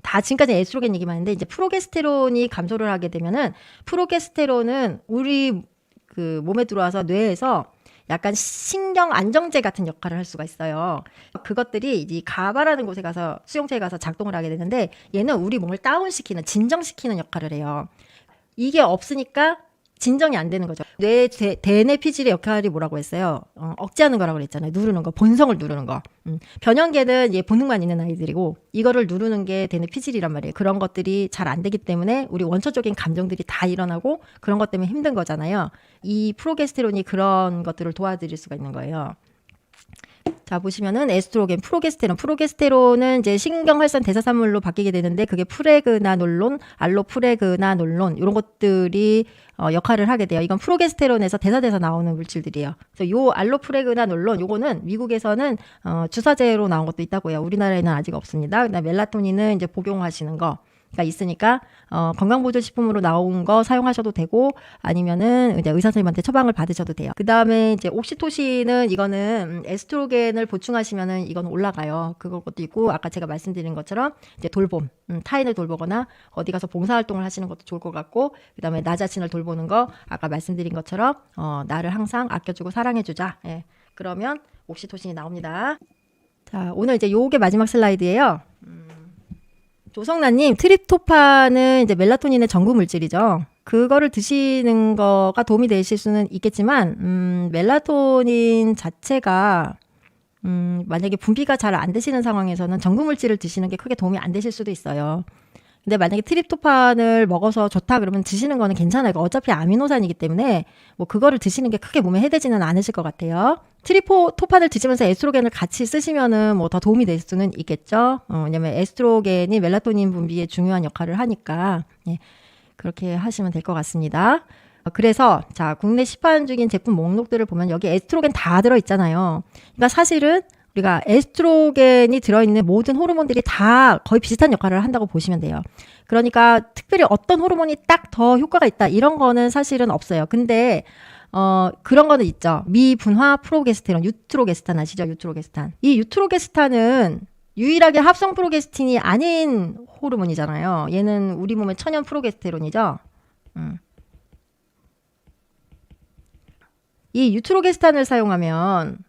다 지금까지 에스트로겐 얘기만 했는데 이제 프로게스테론이 감소를 하게 되면은, 프로게스테론은 우리 그 몸에 들어와서 뇌에서 약간 신경 안정제 같은 역할을 할 수가 있어요. 그것들이 이제 가바라는 곳에 가서 수용체에 가서 작동을 하게 되는데, 얘는 우리 몸을 다운시키는, 진정시키는 역할을 해요. 이게 없으니까 진정이 안 되는 거죠. 뇌 대뇌 피질의 역할이 뭐라고 했어요? 억제하는 거라고 그랬잖아요. 누르는 거, 본성을 누르는 거. 변형계는 얘 본능만 있는 아이들이고, 이거를 누르는 게 대뇌 피질이란 말이에요. 그런 것들이 잘 안 되기 때문에 우리 원초적인 감정들이 다 일어나고 그런 것 때문에 힘든 거잖아요. 이 프로게스테론이 그런 것들을 도와드릴 수가 있는 거예요. 자, 보시면은 에스트로겐, 프로게스테론은 이제 신경활선 대사산물로 바뀌게 되는데, 그게 프레그나놀론, 알로프레그나놀론 이런 것들이 역할을 하게 돼요. 이건 프로게스테론에서 대사돼서 나오는 물질들이에요. 그래서 요 알로프레그나놀론 요거는 미국에서는 주사제로 나온 것도 있다고요. 우리나라에는 아직 없습니다. 그다음에 멜라토닌은 이제 복용하시는 거. 가 있으니까 건강보조식품으로 나온 거 사용하셔도 되고, 아니면은 이제 의사 선생님한테 처방을 받으셔도 돼요. 그 다음에 이제 옥시토신은 이거는 에스트로겐을 보충하시면은 이건 올라가요. 그것도 있고, 아까 제가 말씀드린 것처럼 이제 돌봄, 타인을 돌보거나 어디 가서 봉사활동을 하시는 것도 좋을 것 같고, 그 다음에 나 자신을 돌보는 거 아까 말씀드린 것처럼 나를 항상 아껴주고 사랑해주자. 예. 그러면 옥시토신이 나옵니다. 자, 오늘 이제 요게 마지막 슬라이드예요. 조성란님, 트립토판은 이제 멜라토닌의 전구 물질이죠. 그거를 드시는 거가 도움이 되실 수는 있겠지만, 멜라토닌 자체가, 만약에 분비가 잘 안 되시는 상황에서는 전구 물질을 드시는 게 크게 도움이 안 되실 수도 있어요. 근데 만약에 트립토판을 먹어서 좋다 그러면 드시는 거는 괜찮아요. 어차피 아미노산이기 때문에 뭐 그거를 드시는 게 크게 몸에 해되지는 않으실 것 같아요. 트립토판을 드시면서 에스트로겐을 같이 쓰시면은 뭐 더 도움이 될 수는 있겠죠. 왜냐면 에스트로겐이 멜라토닌 분비에 중요한 역할을 하니까 예, 그렇게 하시면 될 것 같습니다. 그래서 자 국내 시판 중인 제품 목록들을 보면 여기 에스트로겐 다 들어있잖아요. 그러니까 사실은 우리가 에스트로겐이 들어있는 모든 호르몬들이 다 거의 비슷한 역할을 한다고 보시면 돼요. 그러니까 특별히 어떤 호르몬이 딱 더 효과가 있다 이런 거는 사실은 없어요. 근데 그런 거는 있죠. 미분화 프로게스테론, 유트로게스탄 아시죠? 유트로게스탄. 이 유트로게스탄은 유일하게 합성 프로게스틴이 아닌 호르몬이잖아요. 얘는 우리 몸의 천연 프로게스테론이죠. 이 유트로게스탄을 사용하면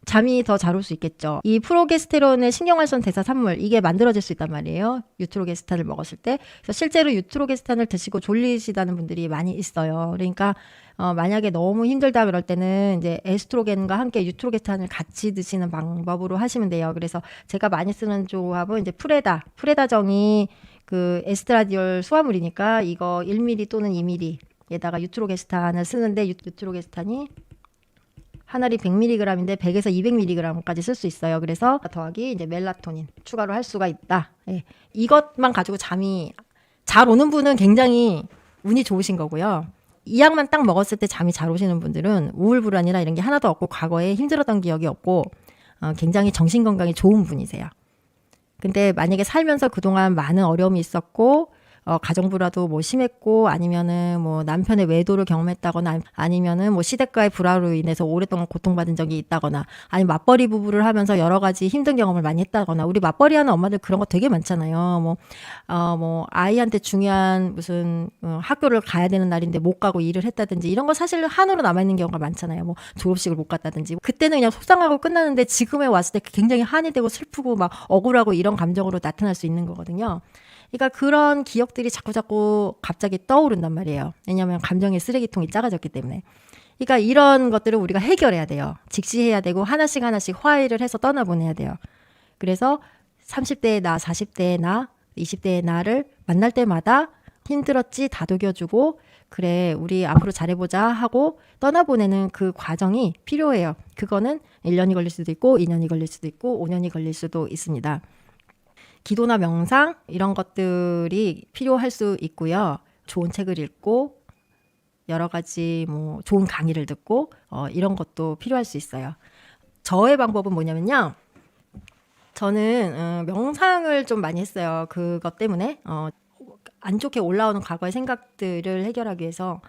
잠이 더 잘 올 수 있겠죠. 이 프로게스테론의 신경활성 대사 산물 이게 만들어질 수 있단 말이에요. 유트로게스탄을 먹었을 때. 그래서 실제로 유트로게스탄을 드시고 졸리시다는 분들이 많이 있어요. 그러니까 만약에 너무 힘들다 그럴 때는 이제 에스트로겐과 함께 유트로게스탄을 같이 드시는 방법으로 하시면 돼요. 그래서 제가 많이 쓰는 조합은 이제 프레다정이 그 에스트라디올 수화물이니까 이거 1ml 또는 2ml에다가 유트로게스탄을 쓰는데 유트로게스탄이 한 알이 100mg인데 100에서 200mg까지 쓸 수 있어요. 그래서 더하기 이제 멜라토닌 추가로 할 수가 있다. 예. 이것만 가지고 잠이 잘 오는 분은 굉장히 운이 좋으신 거고요. 이 약만 딱 먹었을 때 잠이 잘 오시는 분들은 우울불안이나 이런 게 하나도 없고 과거에 힘들었던 기억이 없고 굉장히 정신건강이 좋은 분이세요. 근데 만약에 살면서 그동안 많은 어려움이 있었고 가정부라도 뭐 심했고 아니면은 뭐 남편의 외도를 경험했다거나 아니면은 뭐 시댁과의 불화로 인해서 오랫동안 고통받은 적이 있다거나 아니면 맞벌이 부부를 하면서 여러 가지 힘든 경험을 많이 했다거나 우리 맞벌이 하는 엄마들 그런 거 되게 많잖아요. 뭐 아이한테 중요한 무슨 학교를 가야 되는 날인데 못 가고 일을 했다든지 이런 거 사실 한으로 남아있는 경우가 많잖아요. 뭐 졸업식을 못 갔다든지 그때는 그냥 속상하고 끝나는데 지금에 왔을 때 굉장히 한이 되고 슬프고 막 억울하고 이런 감정으로 나타날 수 있는 거거든요. 그러니까 그런 기억들이 자꾸 갑자기 떠오른단 말이에요. 왜냐하면 감정의 쓰레기통이 작아졌기 때문에. 그러니까 이런 것들을 우리가 해결해야 돼요. 직시해야 되고 하나씩 화해를 해서 떠나보내야 돼요. 그래서 30대의 나, 40대의 나, 20대의 나를 만날 때마다 힘들었지 다독여주고 그래 우리 앞으로 잘해보자 하고 떠나보내는 그 과정이 필요해요. 그거는 1년이 걸릴 수도 있고 2년이 걸릴 수도 있고 5년이 걸릴 수도 있습니다. 기도나 명상 이런 것들이 필요할 수 있고요. 좋은 책을 읽고 여러 가지 뭐 좋은 강의를 듣고 이런 것도 필요할 수 있어요. 저의 방법은 뭐냐면요. 저는 명상을 좀 많이 했어요. 그것 때문에 안 좋게 올라오는 과거의 생각들을 해결하기 위해서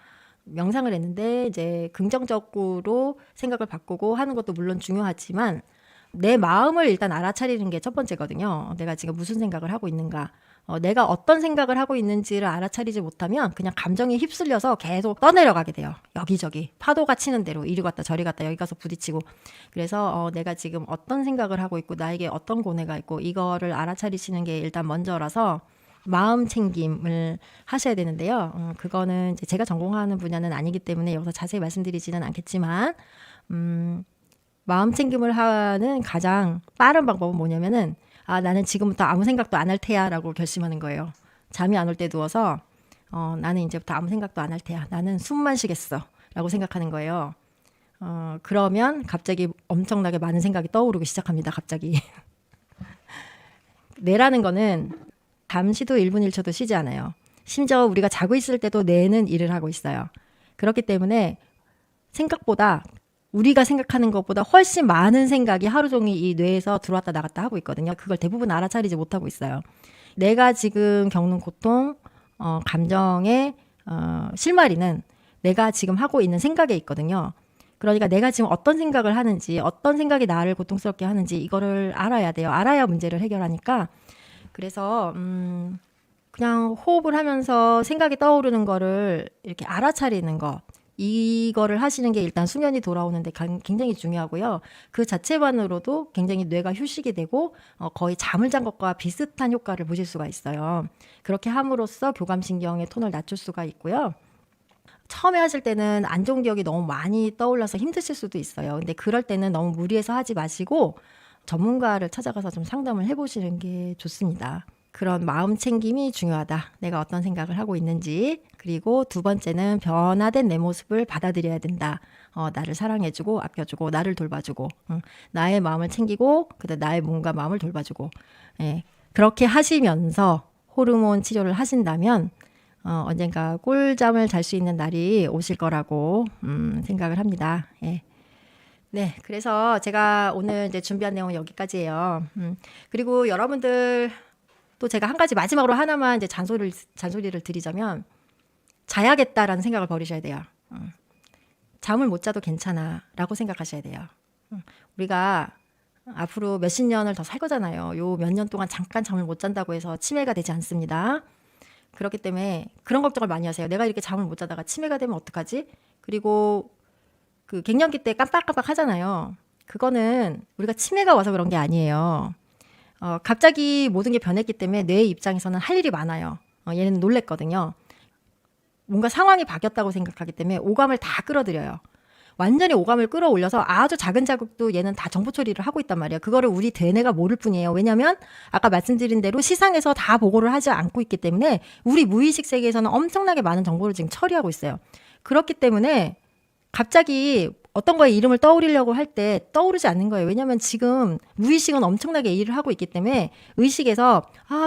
명상을 했는데 이제 긍정적으로 생각을 바꾸고 하는 것도 물론 중요하지만 내 마음을 일단 알아차리는 게 첫 번째거든요. 내가 지금 무슨 생각을 하고 있는가. 내가 어떤 생각을 하고 있는지를 알아차리지 못하면 그냥 감정에 휩쓸려서 계속 떠내려가게 돼요. 여기저기 파도가 치는 대로 이리 갔다 저리 갔다 여기 가서 부딪히고. 그래서 내가 지금 어떤 생각을 하고 있고 나에게 어떤 고뇌가 있고 이거를 알아차리시는 게 일단 먼저라서 마음 챙김을 하셔야 되는데요. 그거는 이제 제가 전공하는 분야는 아니기 때문에 여기서 자세히 말씀드리지는 않겠지만 마음 챙김을 하는 가장 빠른 방법은 뭐냐면은 나는 지금부터 아무 생각도 안 할 테야 라고 결심하는 거예요. 잠이 안 올 때 누워서 나는 이제부터 아무 생각도 안 할 테야. 나는 숨만 쉬겠어 라고 생각하는 거예요. 그러면 갑자기 엄청나게 많은 생각이 떠오르기 시작합니다. 갑자기. 뇌라는 거는 잠시도 1분 1초도 쉬지 않아요. 심지어 우리가 자고 있을 때도 뇌는 일을 하고 있어요. 그렇기 때문에 생각보다 우리가 생각하는 것보다 훨씬 많은 생각이 하루 종일 이 뇌에서 들어왔다 나갔다 하고 있거든요. 그걸 대부분 알아차리지 못하고 있어요. 내가 지금 겪는 고통, 감정의 실마리는 내가 지금 하고 있는 생각에 있거든요. 그러니까 내가 지금 어떤 생각을 하는지, 어떤 생각이 나를 고통스럽게 하는지 이거를 알아야 돼요. 알아야 문제를 해결하니까. 그래서 그냥 호흡을 하면서 생각이 떠오르는 거를 이렇게 알아차리는 거. 이거를 하시는 게 일단 수면이 돌아오는데 굉장히 중요하고요. 그 자체만으로도 굉장히 뇌가 휴식이 되고 거의 잠을 잔 것과 비슷한 효과를 보실 수가 있어요. 그렇게 함으로써 교감신경의 톤을 낮출 수가 있고요. 처음에 하실 때는 안 좋은 기억이 너무 많이 떠올라서 힘드실 수도 있어요. 근데 그럴 때는 너무 무리해서 하지 마시고 전문가를 찾아가서 좀 상담을 해보시는 게 좋습니다. 그런 마음 챙김이 중요하다. 내가 어떤 생각을 하고 있는지. 그리고 두 번째는 변화된 내 모습을 받아들여야 된다. 나를 사랑해주고 아껴주고 나를 돌봐주고 나의 마음을 챙기고 그다음 나의 몸과 마음을 돌봐주고 예, 그렇게 하시면서 호르몬 치료를 하신다면 언젠가 꿀잠을 잘 수 있는 날이 오실 거라고 생각을 합니다. 예. 네, 그래서 제가 오늘 이제 준비한 내용은 여기까지예요. 그리고 여러분들 또 제가 한 가지 마지막으로 하나만 이제 잔소리를 드리자면 자야겠다라는 생각을 버리셔야 돼요. 잠을 못 자도 괜찮아라고 생각하셔야 돼요. 우리가 앞으로 몇십 년을 더 살 거잖아요. 요 몇 년 동안 잠깐 잠을 못 잔다고 해서 치매가 되지 않습니다. 그렇기 때문에 그런 걱정을 많이 하세요. 내가 이렇게 잠을 못 자다가 치매가 되면 어떡하지? 그리고 그 갱년기 때 깜빡깜빡 하잖아요. 그거는 우리가 치매가 와서 그런 게 아니에요. 갑자기 모든 게 변했기 때문에 뇌 입장에서는 할 일이 많아요. 얘는 놀랬거든요. 뭔가 상황이 바뀌었다고 생각하기 때문에 오감을 다 끌어들여요. 완전히 오감을 끌어올려서 아주 작은 자극도 얘는 다 정보 처리를 하고 있단 말이에요. 그거를 우리 대뇌가 모를 뿐이에요. 왜냐하면 아까 말씀드린 대로 시상에서 다 보고를 하지 않고 있기 때문에 우리 무의식 세계에서는 엄청나게 많은 정보를 지금 처리하고 있어요. 그렇기 때문에 갑자기 어떤 거에 이름을 떠올리려고 할 때 떠오르지 않는 거예요. 왜냐하면 지금 무의식은 엄청나게 일을 하고 있기 때문에 의식에서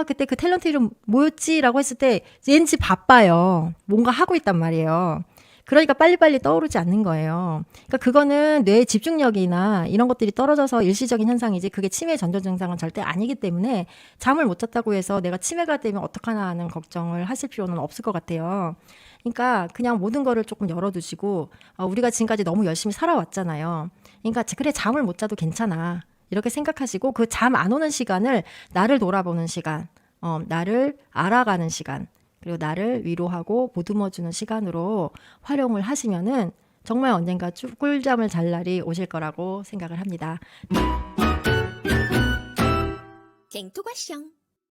그때 그 탤런트 이름 뭐였지라고 했을 때 왠지 바빠요. 뭔가 하고 있단 말이에요. 그러니까 빨리빨리 떠오르지 않는 거예요. 그러니까 그거는 뇌의 집중력이나 이런 것들이 떨어져서 일시적인 현상이지 그게 치매의 전조 증상은 절대 아니기 때문에 잠을 못 잤다고 해서 내가 치매가 되면 어떡하나 하는 걱정을 하실 필요는 없을 것 같아요. 그러니까 그냥 모든 거를 조금 열어두시고 우리가 지금까지 너무 열심히 살아왔잖아요. 그러니까 그래 잠을 못 자도 괜찮아 이렇게 생각하시고 그 잠 안 오는 시간을 나를 돌아보는 시간, 나를 알아가는 시간 그리고 나를 위로하고 보듬어주는 시간으로 활용을 하시면은 정말 언젠가 꿀잠을 잘 날이 오실 거라고 생각을 합니다. 갱토과셩